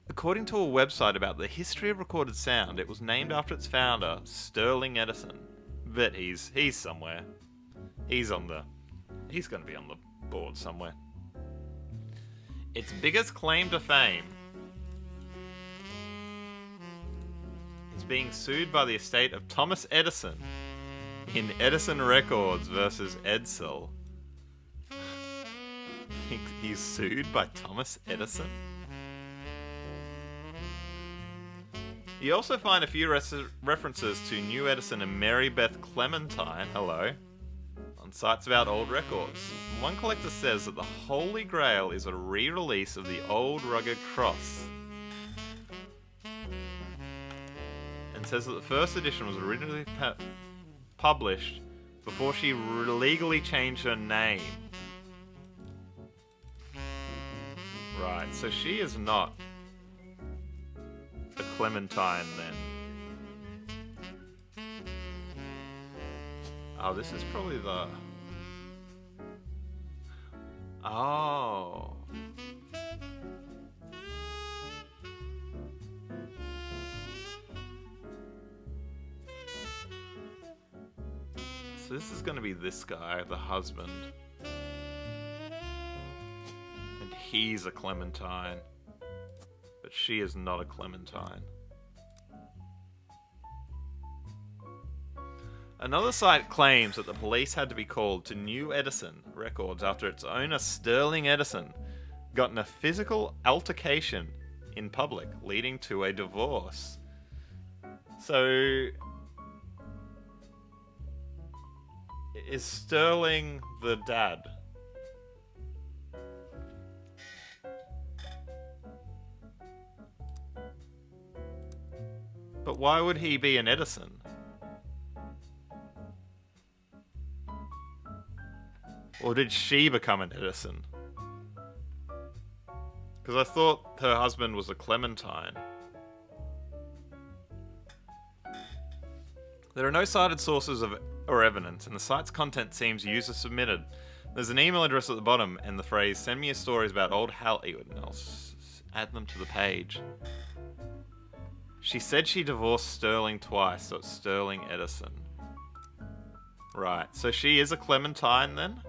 According to a website about the history of recorded sound, it was named after its founder, Sterling Edison. But he's somewhere. He's going to be on the board somewhere. Its biggest claim to fame is being sued by the estate of Thomas Edison in Edison Records versus Edsel. He's sued by Thomas Edison? You also find a few references to New Edison and Mary Beth Clementine, hello, on sites about old records. One collector says that the Holy Grail is a re-release of the old rugged cross, and says that the first edition was originally published before she legally changed her name. Right, so she is not a Clementine then. Oh, this is probably the... Oh. So this is going to be this guy, the husband. And he's a Clementine. But she is not a Clementine. Another site claims that the police had to be called to New Edison Records after its owner, Sterling Edison, got in a physical altercation in public, leading to a divorce. So, is Sterling the dad? But why would he be an Edison? Or did she become an Edison? Because I thought her husband was a Clementine. There are no cited sources or evidence, and the site's content seems user-submitted. There's an email address at the bottom, and the phrase, "Send me your stories about old Hollywood," and I'll add them to the page. She said she divorced Sterling twice, so it's Sterling Edison. Right, so she is a Clementine then?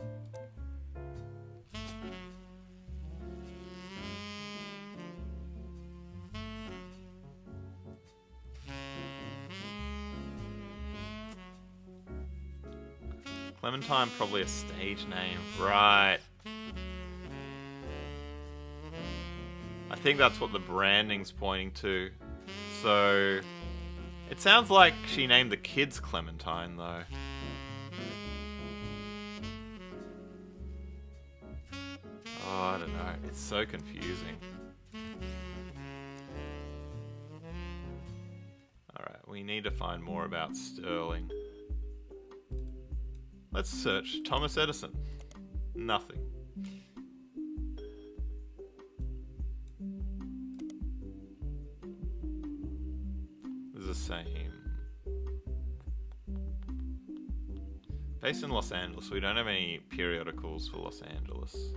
Clementine, probably a stage name. Right. I think that's what the branding's pointing to. So, it sounds like she named the kids Clementine, though. Oh, I don't know. It's so confusing. Alright, we need to find more about Sterling. Let's search Thomas Edison. Nothing. It's the same. Based in Los Angeles. We don't have any periodicals for Los Angeles.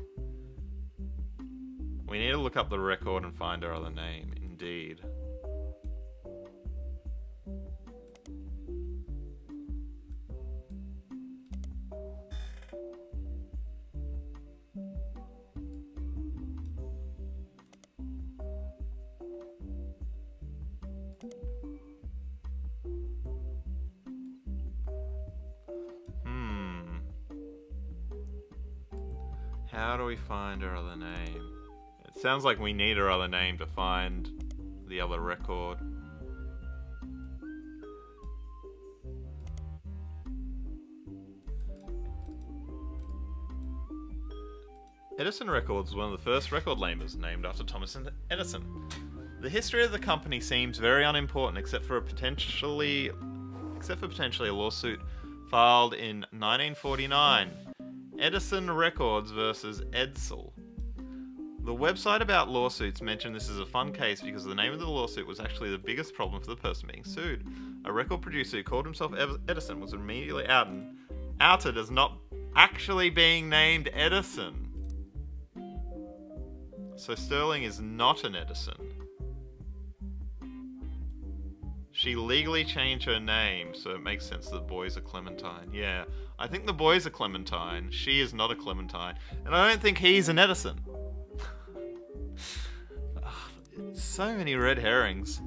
We need to look up the record and find her other name. Indeed. How do we find her other name? It sounds like we need her other name to find the other record. Edison Records was one of the first record labels named after Thomas Edison. The history of the company seems very unimportant except for potentially a lawsuit filed in 1949. Edison Records versus Edsel. The website about lawsuits mentioned this as a fun case because the name of the lawsuit was actually the biggest problem for the person being sued. A record producer who called himself Edison was immediately outed as not actually being named Edison. So Sterling is not an Edison. She legally changed her name, so it makes sense that the boys are Clementine. Yeah, I think the boys are Clementine. She is not a Clementine. And I don't think he's an Edison. So many red herrings.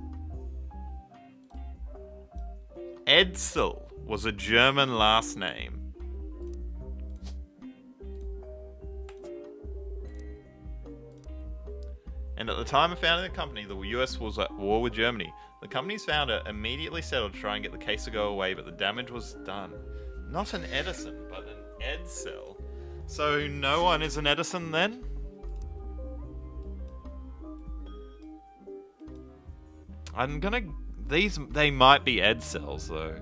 Edsel was a German last name. And at the time of founding the company, the US was at war with Germany. The company's founder immediately settled to try and get the case to go away, but the damage was done. Not an Edison, but an Edsel. So no one is an Edison then? They might be Edsels though.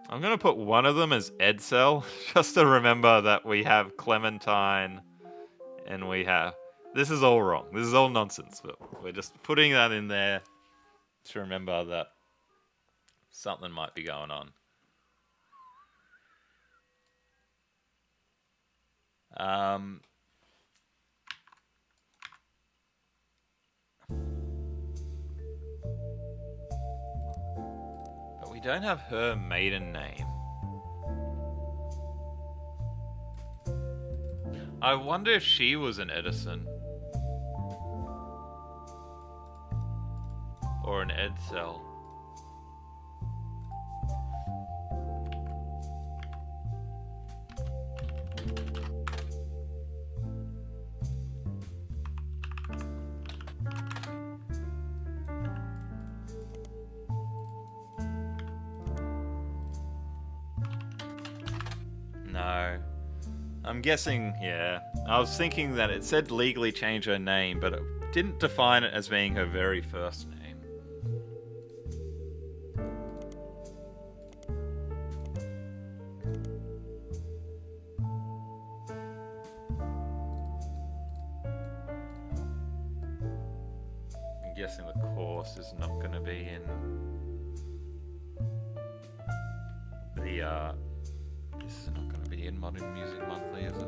I'm gonna put one of them as Edsel, just to remember that we have Clementine, and we have... This is all wrong. This is all nonsense, but we're just putting that in there to remember that something might be going on. But we don't have her maiden name. I wonder if she was an Edison. Or an Edsel. No. I'm guessing, yeah. I was thinking that it said legally change her name, but it didn't define it as being her very first name. I'm guessing the course is not going to be in the, this is not going to be in Modern Music Monthly, is it?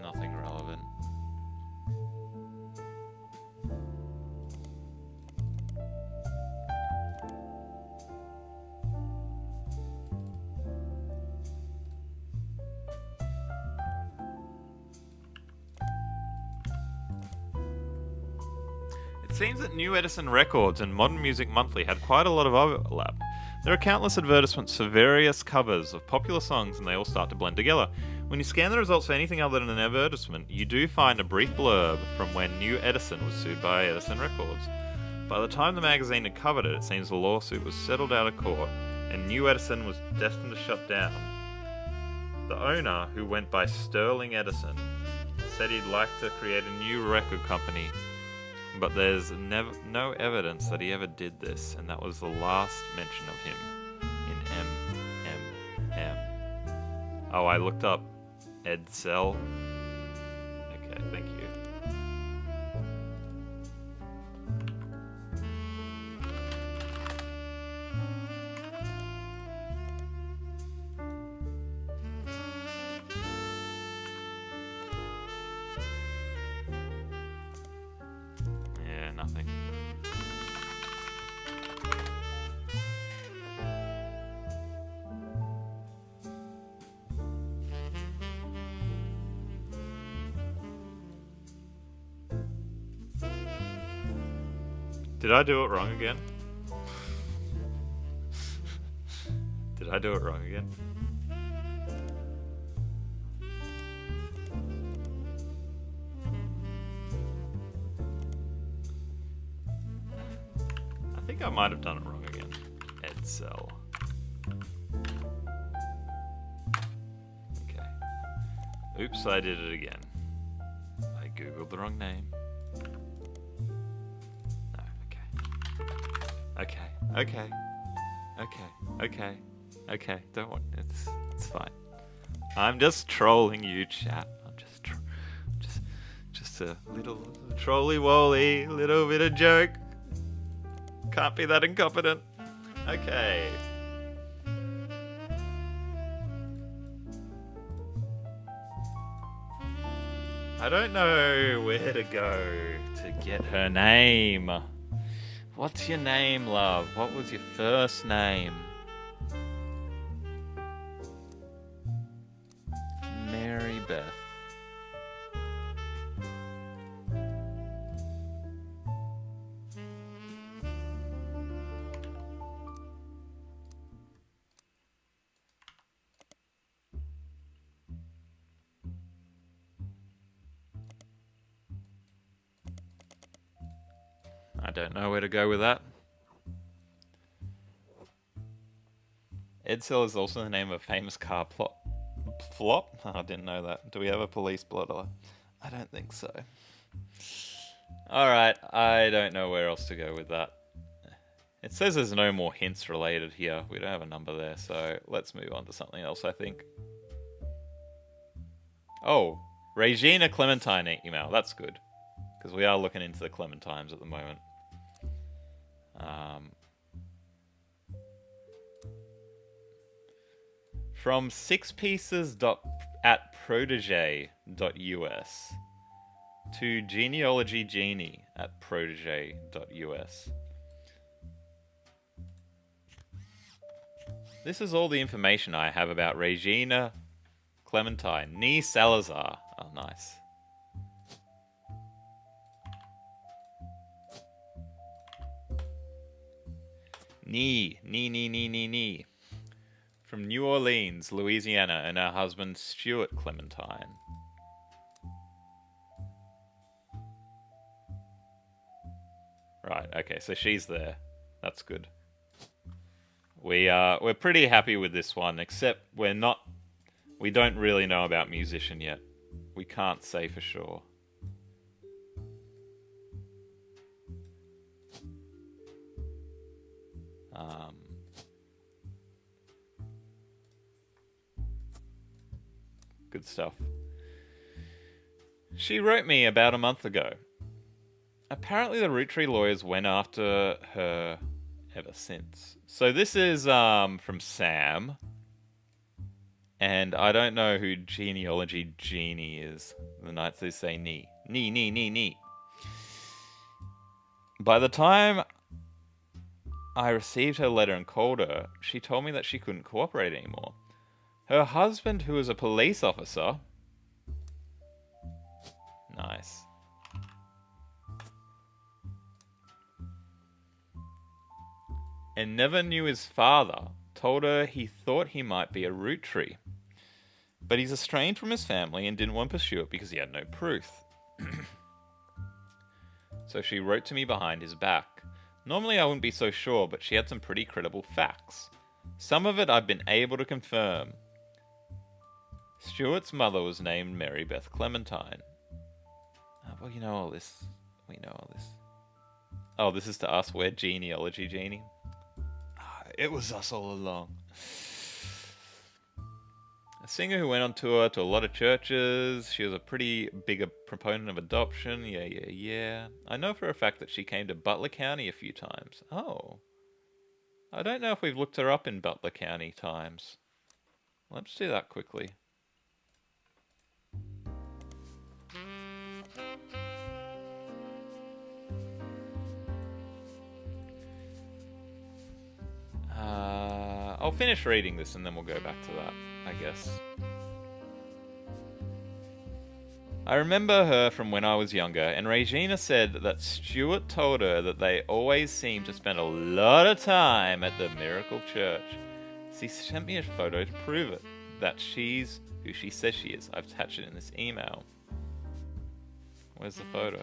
Nothing relevant. It seems that New Edison Records and Modern Music Monthly had quite a lot of overlap. There are countless advertisements for various covers of popular songs, and they all start to blend together. When you scan the results for anything other than an advertisement, you do find a brief blurb from when New Edison was sued by Edison Records. By the time the magazine had covered it, it seems the lawsuit was settled out of court, and New Edison was destined to shut down. The owner, who went by Sterling Edison, said he'd like to create a new record company, but there's no evidence that he ever did this, and that was the last mention of him in MMM. Oh, I looked up Edsel. Okay, thank you. Yeah, nothing. Did I do it wrong again? Did I do it wrong again? I think I might have done it wrong again. Edsel. Okay. Oops, I did it again. googled the wrong name. No, okay. Don't worry, it's fine. I'm just trolling you, chat. I'm just a little trolly-woly, little bit of joke. Can't be that incompetent. Okay. I don't know where to go to get her name. What's your name, love? What was your first name? Mary Beth. I don't know where to go with that. Edsel is also the name of a famous car flop? Oh, I didn't know that. Do we have a police blotter? I don't think so. Alright, I don't know where else to go with that. It says there's no more hints related here. We don't have a number there, so let's move on to something else, I think. Oh, Regina Clementine email. That's good. Because we are looking into the Clementines at the moment. From 6pieces@protege.us to genealogygenie@protege.us. This is all the information I have about Regina Clementine, nee Salazar. Oh, nice. Nee. From New Orleans, Louisiana, and her husband Stuart Clementine. Right, okay, so she's there. That's good. We're pretty happy with this one, except we don't really know about musician yet. We can't say for sure. Good stuff. She wrote me about a month ago. Apparently the Roottree lawyers went after her ever since. So this is from Sam. And I don't know who Genealogy Genie is. The Knights they say nee. Nee. By the time I received her letter and called her, she told me that she couldn't cooperate anymore. Her husband, who is a police officer... Nice. And never knew his father, told her he thought he might be a Roottree. But he's estranged from his family and didn't want to pursue it because he had no proof. So she wrote to me behind his back. Normally I wouldn't be so sure, but she had some pretty credible facts. Some of it I've been able to confirm. Stuart's mother was named Mary Beth Clementine. Well, you know all this. We know all this. Oh, this is to us. We're Genealogy Genie. It was us all along. A singer who went on tour to a lot of churches. She was a pretty big proponent of adoption. Yeah. I know for a fact that she came to Butler County a few times. Oh. I don't know if we've looked her up in Butler County times. Let's do that quickly. I'll finish reading this and then we'll go back to that, I guess. I remember her from when I was younger, and Regina said that Stuart told her that they always seemed to spend a lot of time at the Miracle Church. She sent me a photo to prove it, that she's who she says she is. I've attached it in this email. Where's the photo?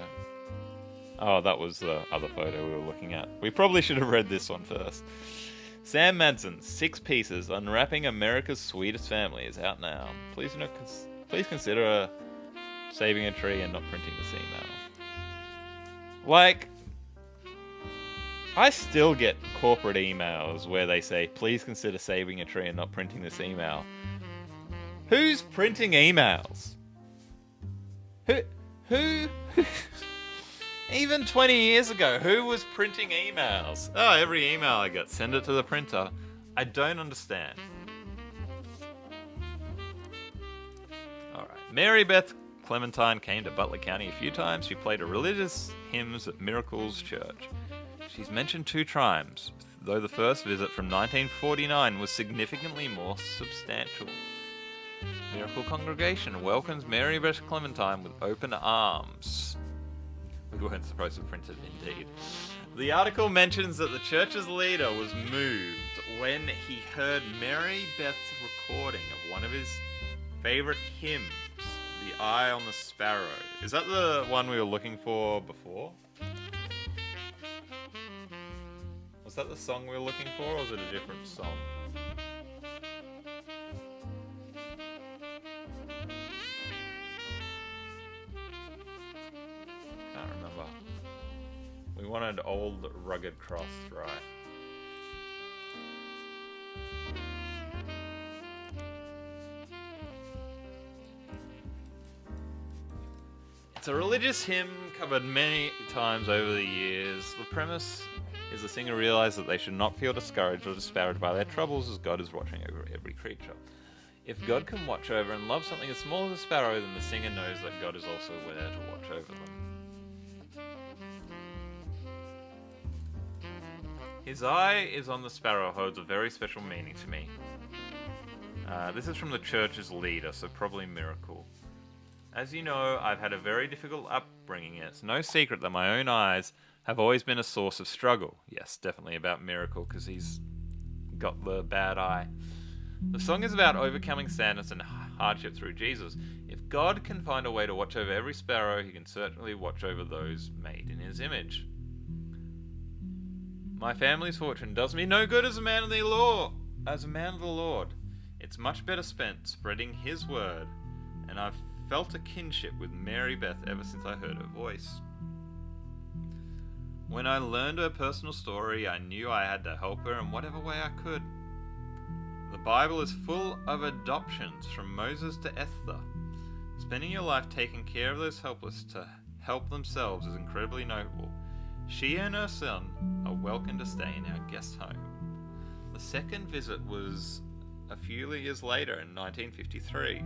Oh, that was the other photo we were looking at. We probably should have read this one first. Sam Madsen, 6 Pieces, Unwrapping America's Sweetest Family is out now. Please consider saving a tree and not printing this email. Like, I still get corporate emails where they say, please consider saving a tree and not printing this email. Who's printing emails? Who? Even 20 years ago, who was printing emails? Oh, every email I get, send it to the printer. I don't understand. Alright. Mary Beth Clementine came to Butler County a few times. She played religious hymns at Miracles Church. She's mentioned 2 times, though the first visit from 1949 was significantly more substantial. Miracle Congregation welcomes Mary Beth Clementine with open arms. We weren't supposed to print it, indeed. The article mentions that the church's leader was moved when he heard Mary Beth's recording of one of his favorite hymns, The Eye on the Sparrow. Is that the one we were looking for before? Was that the song we were looking for, or was it a different song? Can't remember. We wanted Old Rugged Cross, right? It's a religious hymn covered many times over the years. The premise is the singer realized that they should not feel discouraged or disparaged by their troubles, as God is watching over every creature. If God can watch over and love something as small as a sparrow, then the singer knows that God is also there to watch over them. His eye is on the sparrow holds a very special meaning to me. This is from the church's leader, so probably Miracle. As you know, I've had a very difficult upbringing, and it's no secret that my own eyes have always been a source of struggle. Yes, definitely about Miracle, because he's got the bad eye. The song is about overcoming sadness and hardship through Jesus. If God can find a way to watch over every sparrow, he can certainly watch over those made in his image. My family's fortune does me no good as a man of the law. As a man of the Lord, it's much better spent spreading his word, and I've felt a kinship with Mary Beth ever since I heard her voice. When I learned her personal story, I knew I had to help her in whatever way I could. The Bible is full of adoptions, from Moses to Esther. Spending your life taking care of those helpless to help themselves is incredibly notable. She and her son are welcome to stay in our guest home. The second visit was a few years later in 1953.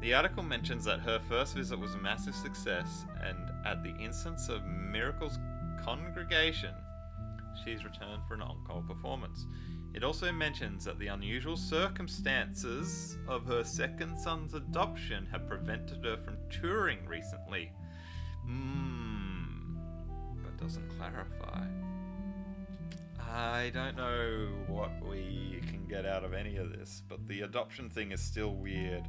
The article mentions that her first visit was a massive success, and at the instance of Miracle's congregation, she's returned for an encore performance. It also mentions that the unusual circumstances of her second son's adoption have prevented her from touring recently. But doesn't clarify. I don't know what we can get out of any of this, but the adoption thing is still weird.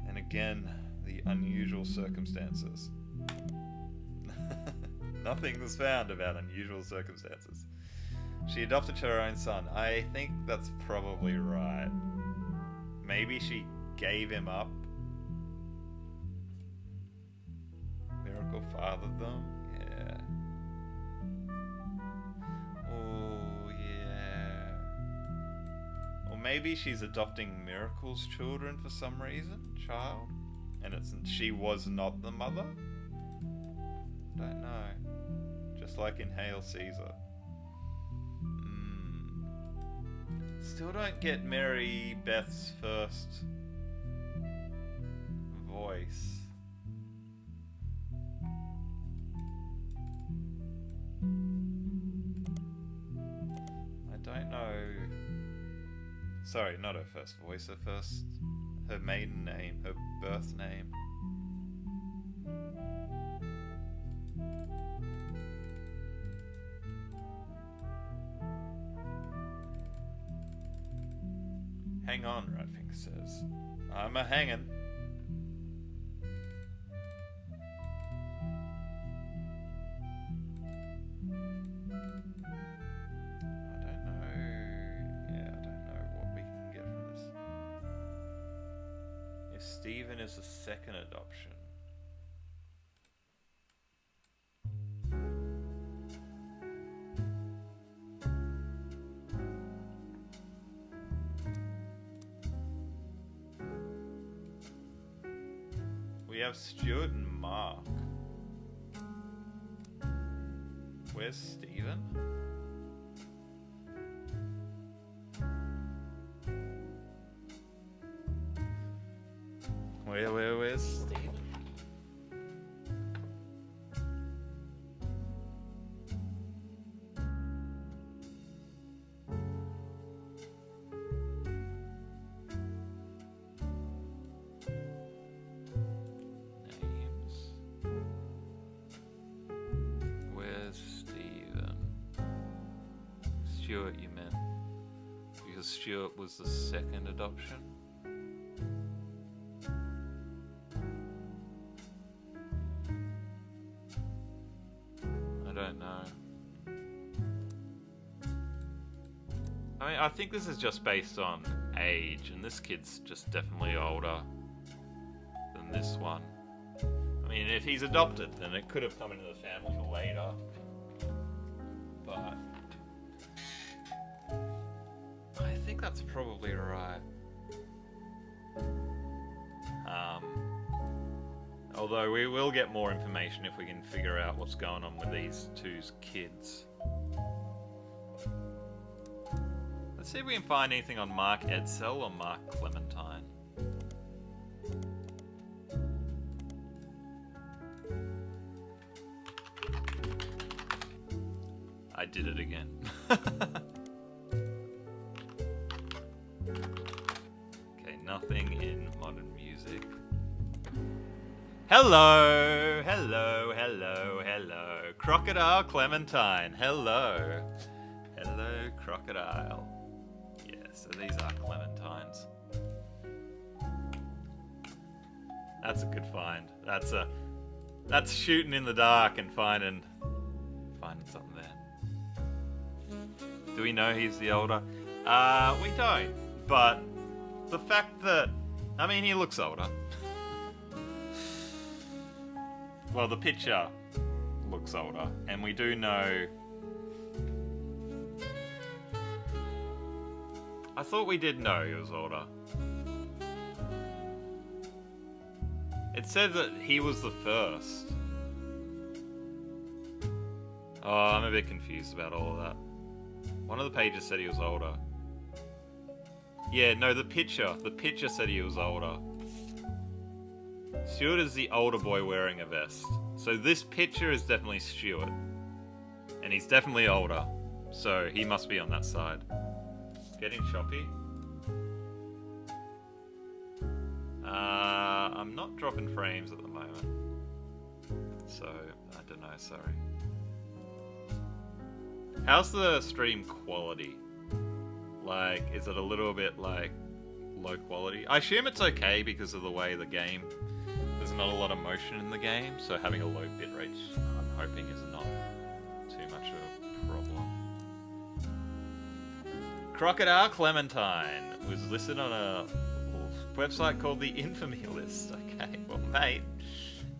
And again, the unusual circumstances. Nothing was found about unusual circumstances. She adopted her own son. I think that's probably right. Maybe she gave him up. Miracle fathered them? Yeah. Oh, yeah. Or maybe she's adopting Miracle's children for some reason. Child. And she was not the mother? Don't know. Just like in Hail Caesar. Still don't get Mary Beth's first voice. I don't know. Sorry, not her first voice, her maiden name, her birth name. Hang on, Ratfink says. I'm a hangin'. I don't know what we can get from this. If Stephen is the second adoption. We have Stuart and Mark. Where's Stephen? Where's Stephen? Names. Where's Stephen? Stuart, you meant? Because Stuart was the second adoption? I think this is just based on age, and this kid's just definitely older than this one. I mean, if he's adopted, then it could have come into the family later. But I think that's probably right. Although we will get more information if we can figure out what's going on with these two's kids. Let's see if we can find anything on Mark Edsel or Mark Clementine. I did it again. Okay, nothing in modern music. Hello! Hello, hello, hello. Crocodile Clementine, hello. Hello, crocodile. So these are clementines. That's a good find. That's shooting in the dark and finding something there. Do we know he's the older? We don't. But the fact that, I mean, he looks older. Well, the picture looks older, and we do know. I thought we did know he was older. It said that he was the first. Oh, I'm a bit confused about all of that. One of the pages said he was older. Yeah, no, the picture said he was older. Stuart is the older boy wearing a vest. So this picture is definitely Stuart. And he's definitely older. So he must be on that side. Getting choppy. I'm not dropping frames at the moment. So, I don't know, sorry. How's the stream quality? Like, is it a little bit, like, low quality? I assume it's okay because of the way the game... There's not a lot of motion in the game, so having a low bitrate, I'm hoping, is not too much of a problem. Crocodile Clementine was listed on a website called the Infamy List. Okay, well, mate,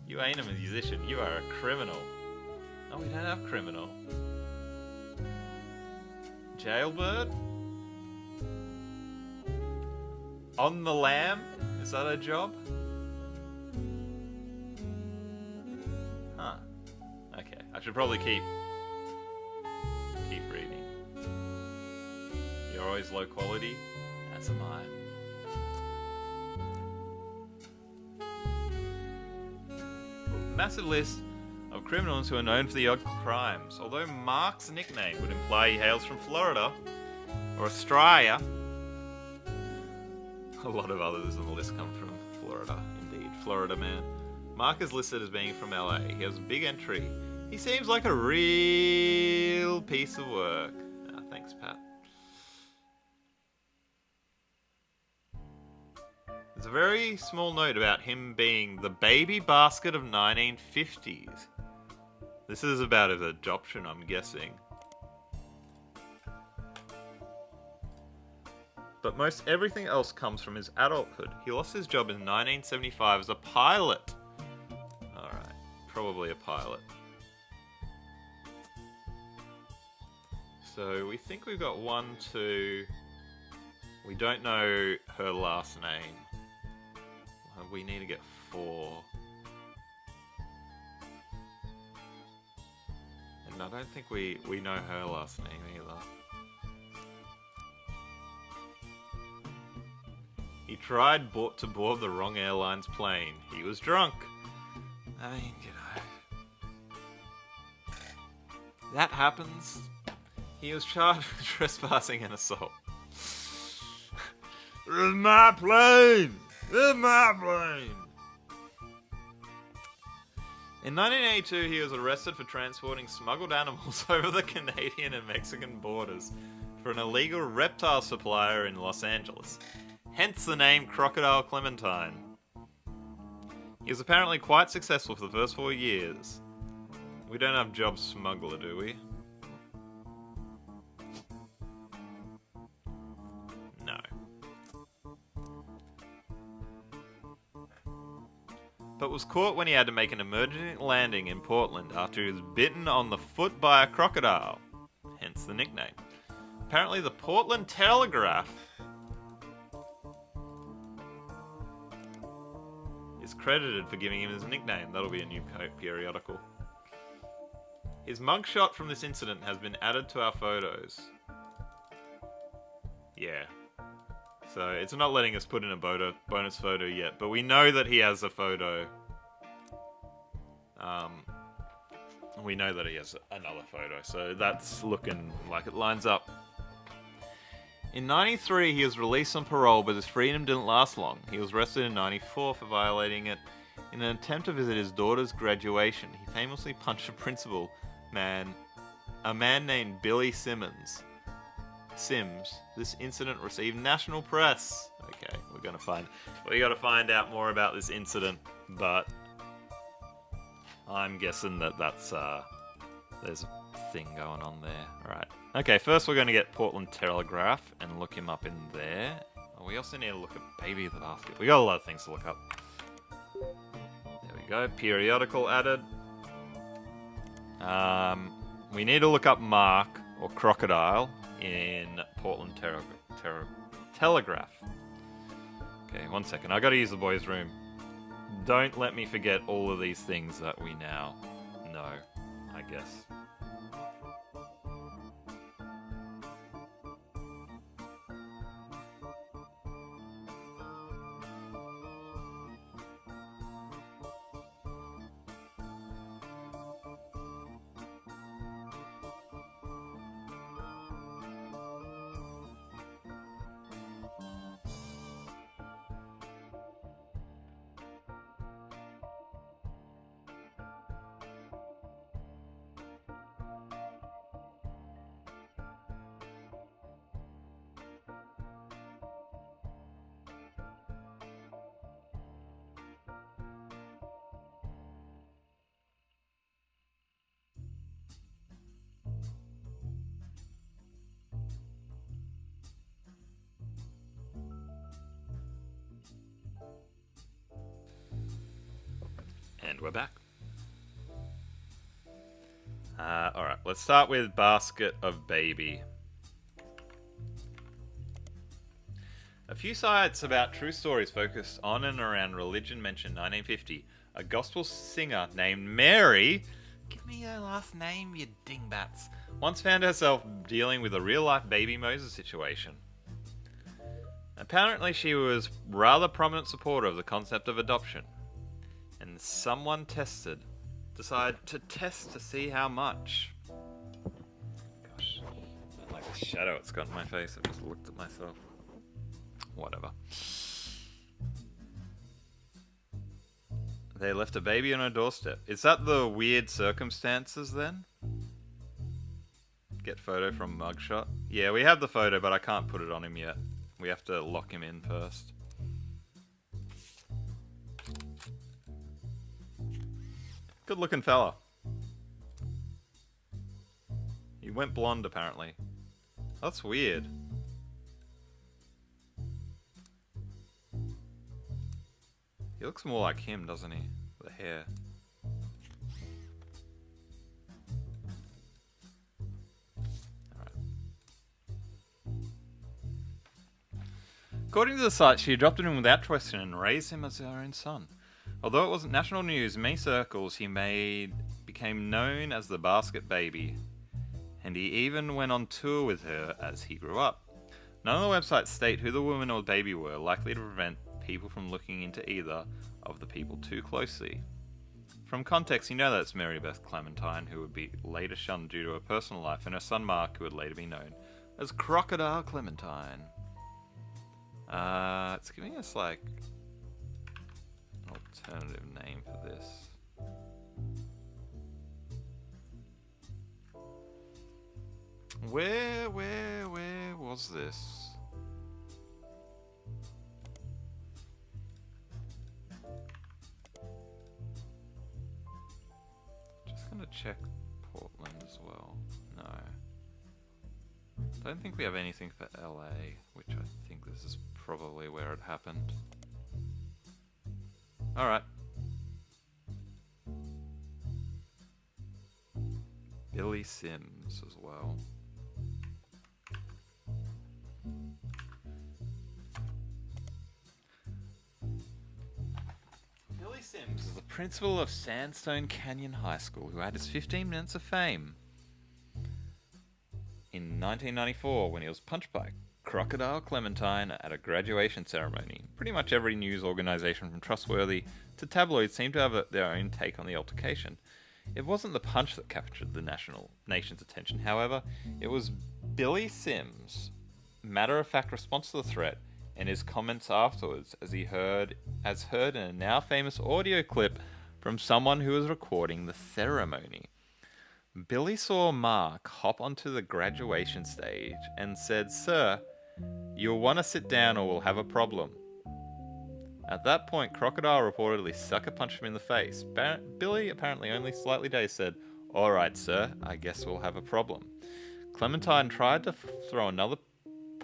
you ain't a musician. You are a criminal. Oh, we don't have criminal. Jailbird? On the lam? Is that a job? Huh. Okay, I should probably keep reading. You're always low quality, as am I. Massive list of criminals who are known for the odd crimes. Although Mark's nickname would imply he hails from Florida or Australia, a lot of others on the list come from Florida. Indeed, Florida man. Mark is listed as being from LA. He has a big entry. He seems like a real piece of work. Ah, thanks, Pat. There's a very small note about him being the baby basket of 1950s. This is about his adoption, I'm guessing. but most everything else comes from his adulthood. He lost his job in 1975 as a pilot. Alright, probably a pilot. So we think we've got 1, 2... We don't know her last name. We need to get 4. And I don't think we know her last name either. He tried to board the wrong airline's plane. He was drunk. I mean, you know. That happens. He was charged with trespassing and assault. This is my plane! This is my plane! In 1982, he was arrested for transporting smuggled animals over the Canadian and Mexican borders for an illegal reptile supplier in Los Angeles. Hence the name Crocodile Clementine. He was apparently quite successful for the first 4 years. We don't have job smuggler, do we? No. But was caught when he had to make an emergency landing in Portland after he was bitten on the foot by a crocodile. Hence the nickname. Apparently the Portland Telegraph is credited for giving him his nickname. That'll be a new periodical. His mugshot from this incident has been added to our photos. Yeah. So it's not letting us put in a bonus photo yet, but we know that he has a photo. We know that he has another photo, so that's looking like it lines up. In 93, he was released on parole, but his freedom didn't last long. He was arrested in 94 for violating it. In an attempt to visit his daughter's graduation, he famously punched a principal a man named Billy Sims. This incident received national press. Okay, we gotta find out more about this incident, but I'm guessing that there's a thing going on there. Alright. Okay, first we're gonna get Portland Telegraph and look him up in there. Oh, we also need to look at Baby the Basket. We got a lot of things to look up. There we go. Periodical added. We need to look up Mark or Crocodile in Portland Telegraph. Okay, 1 second. I gotta use the boys' room. Don't let me forget all of these things that we now know, I guess. And we're back. Alright, let's start with Basket of Baby. A few sites about true stories focused on and around religion mention 1950. A gospel singer named Mary, give me your last name, you dingbats, once found herself dealing with a real-life baby Moses situation. Apparently she was rather prominent supporter of the concept of adoption. And someone decided to test to see how much. Gosh, I don't like the shadow it's got in my face. I just looked at myself. Whatever. They left a baby on her doorstep. Is that the weird circumstances then? Get photo from mugshot. Yeah, we have the photo, but I can't put it on him yet. We have to lock him in first. Good looking fella. He went blonde apparently. That's weird. He looks more like him, doesn't he? The hair. According to the site, she adopted him without question and raised him as her own son. Although it wasn't national news, in many circles he became known as the basket baby, and he even went on tour with her as he grew up. None of the websites state who the woman or baby were, likely to prevent people from looking into either of the people too closely. From context, you know that it's Mary Beth Clementine, who would be later shunned due to her personal life, and her son Mark, who would later be known as Crocodile Clementine. It's giving us like an alternative name for this. Where was this? Just gonna check Portland as well. No. Don't think we have anything for LA, which I think this is probably where it happened. Alright. Billy Sims as well. Billy Sims is the principal of Sandstone Canyon High School, who had his 15 minutes of fame in 1994 when he was punched by Crocodile Clementine at a graduation ceremony. Pretty much every news organization from Trustworthy to tabloids seemed to have their own take on the altercation. It wasn't the punch that captured the nation's attention, however. It was Billy Sims' matter-of-fact response to the threat and his comments afterwards, as heard in a now famous audio clip from someone who was recording the ceremony. Billy saw Mark hop onto the graduation stage and said, "Sir, you'll want to sit down or we'll have a problem." At that point, Crocodile reportedly sucker punched him in the face. Billy, apparently only slightly dazed, said, "Alright, sir, I guess we'll have a problem." Clementine tried to throw another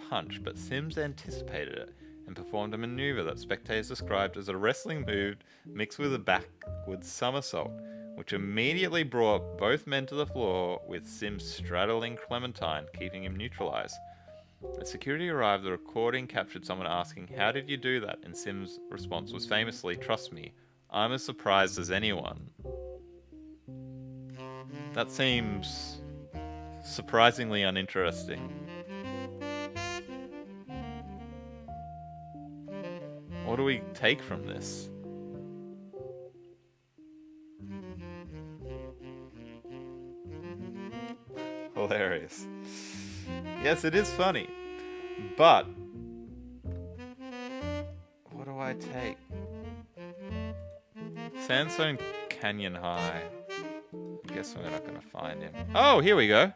punch, but Sims anticipated it and performed a maneuver that spectators described as a wrestling move mixed with a backward somersault, which immediately brought both men to the floor, with Sims straddling Clementine, keeping him neutralized. As security arrived, the recording captured someone asking, "How did you do that?" And Sims' response was famously, "Trust me, I'm as surprised as anyone." That seems surprisingly uninteresting. What do we take from this? Hilarious. Yes, it is funny. But what do I take? Sandstone Canyon High. I guess we're not going to find him. Oh, here we go.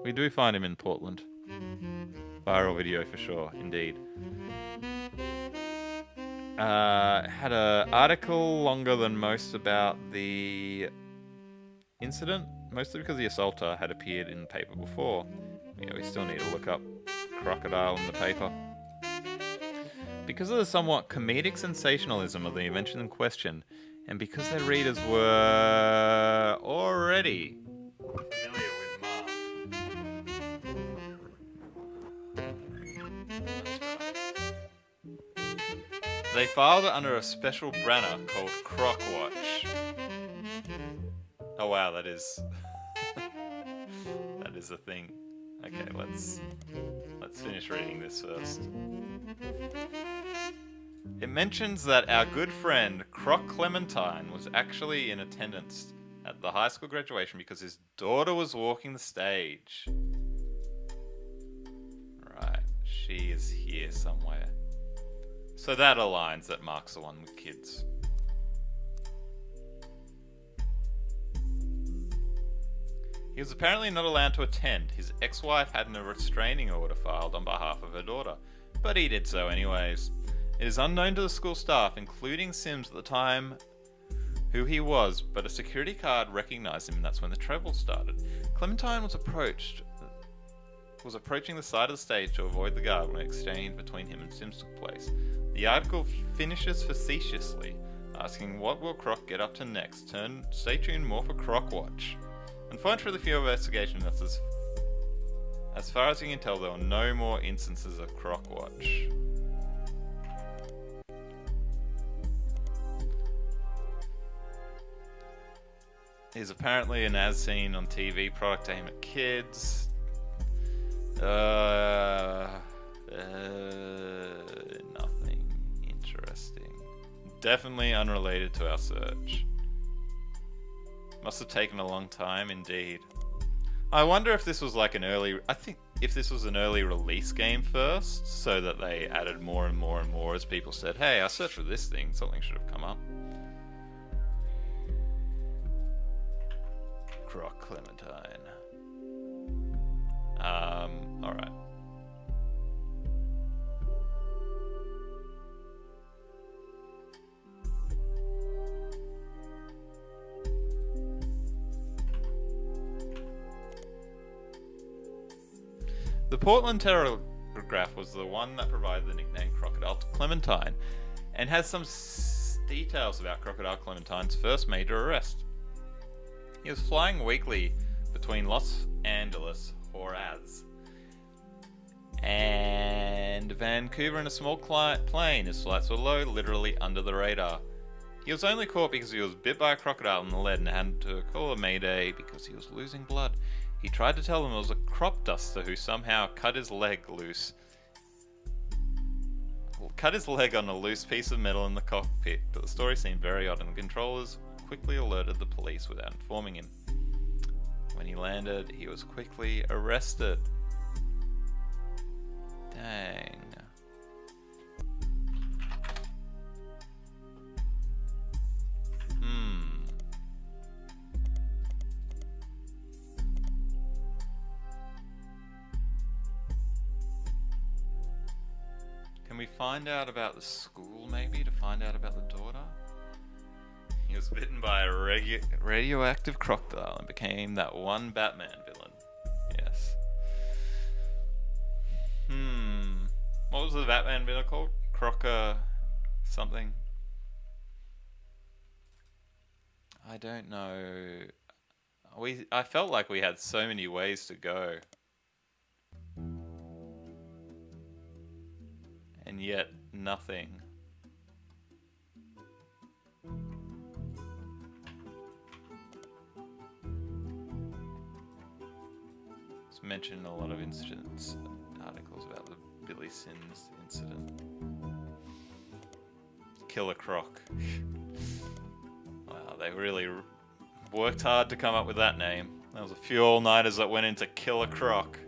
We do find him in Portland. Viral video for sure, indeed. Had an article longer than most about the incident, mostly because the assaulter had appeared in the paper before. Yeah, we still need to look up Crocodile in the paper. Because of the somewhat comedic sensationalism of the invention in question, and because their readers were already familiar with Mark, they filed it under a special banner called Croc Watch. Oh wow, that is that is a thing. Okay, let's finish reading this first. It mentions that our good friend Croc Clementine was actually in attendance at the high school graduation because his daughter was walking the stage. Right, she is here somewhere. So that aligns that Mark's the one with kids. He was apparently not allowed to attend. His ex-wife had a restraining order filed on behalf of her daughter, but he did so anyways. It is unknown to the school staff, including Sims at the time, who he was, but a security card recognized him, and that's when the trouble started. Clementine was approached was approaching the side of the stage to avoid the guard when an exchange between him and Sims took place. The article finishes facetiously, asking what will Croc get up to next. Stay tuned more for Croc Watch. Unfortunately for your investigation, as far as you can tell, there were no more instances of Croc Watch. Is apparently an as seen on TV product aimed at kids. Nothing interesting. Definitely unrelated to our search. Must have taken a long time indeed. I wonder if this was like I think if this was an early release game first, so that they added more and more and more as people said, hey, I searched for this thing, something should have come up. Croc Clementine. Alright. The Portland Telegraph was the one that provided the nickname Crocodile Clementine, and has some details about Crocodile Clementine's first major arrest. He was flying weekly between Los Angeles, Juarez, and Vancouver in a small plane. His flights were low, literally under the radar. He was only caught because he was bit by a crocodile in the leg and had to call a mayday because he was losing blood. He tried to tell them it was a crop duster who somehow cut his leg on a loose piece of metal in the cockpit, but the story seemed very odd and the controllers quickly alerted the police without informing him. When he landed, he was quickly arrested. Dang. Can we find out about the school, maybe, to find out about the daughter? He was bitten by a radioactive crocodile and became that one Batman villain. Yes. What was the Batman villain called? Crocker something? I don't know. I felt like we had so many ways to go. And yet, nothing. It's mentioned in a lot of articles about the Billy Sims incident. Killer Croc. Wow, they really worked hard to come up with that name. There was a few all-nighters that went into Killer Croc.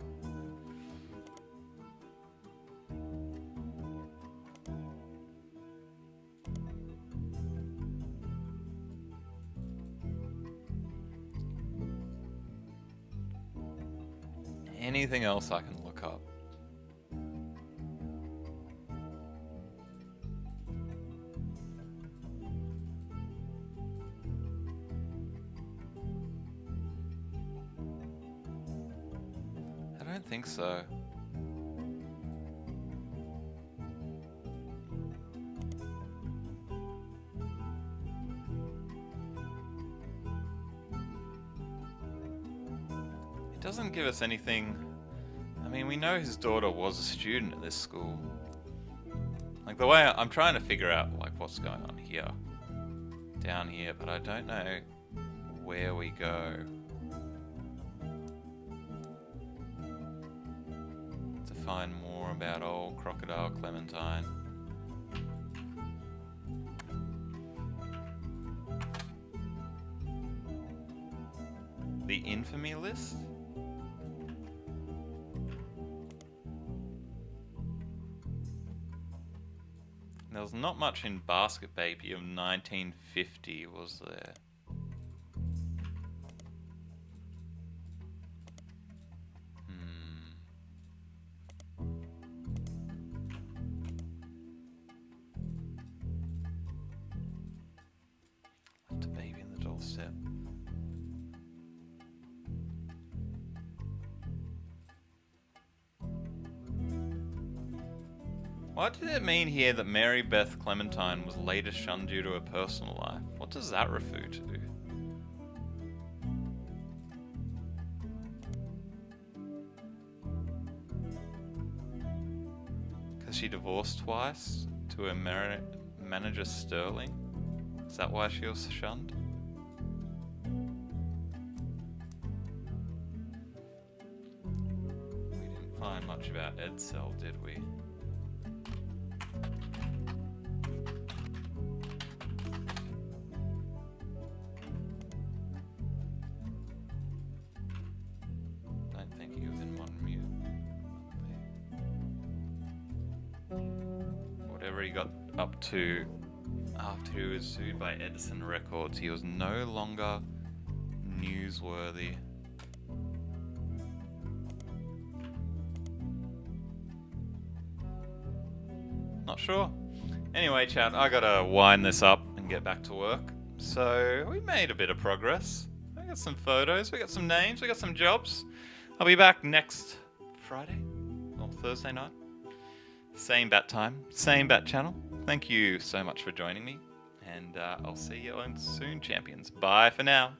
Anything else I can look up? I don't think so. It doesn't give us anything. I mean, we know his daughter was a student at this school. Like, the way I'm trying to figure out, like, what's going on here, down here, but I don't know where we go to find more about old Crocodile Clementine. The infamy list? There was not much in Basket Baby of 1950, was there? Left a baby in the doorstep. What did it mean here that Mary Beth Clementine was later shunned due to her personal life? What does that refer to? Because she divorced twice to her manager Sterling? Is that why she was shunned? We didn't find much about Edsel, did we? Don't think he was in one mute. Whatever he got up to after he was sued by Edison Records, he was no longer newsworthy. Not sure. Anyway, chat, I gotta wind this up and get back to work. So, we made a bit of progress. We got some photos, we got some names, we got some jobs. I'll be back next Friday or Thursday night. Same bat time, same bat channel. Thank you so much for joining me, and I'll see you on soon, champions. Bye for now.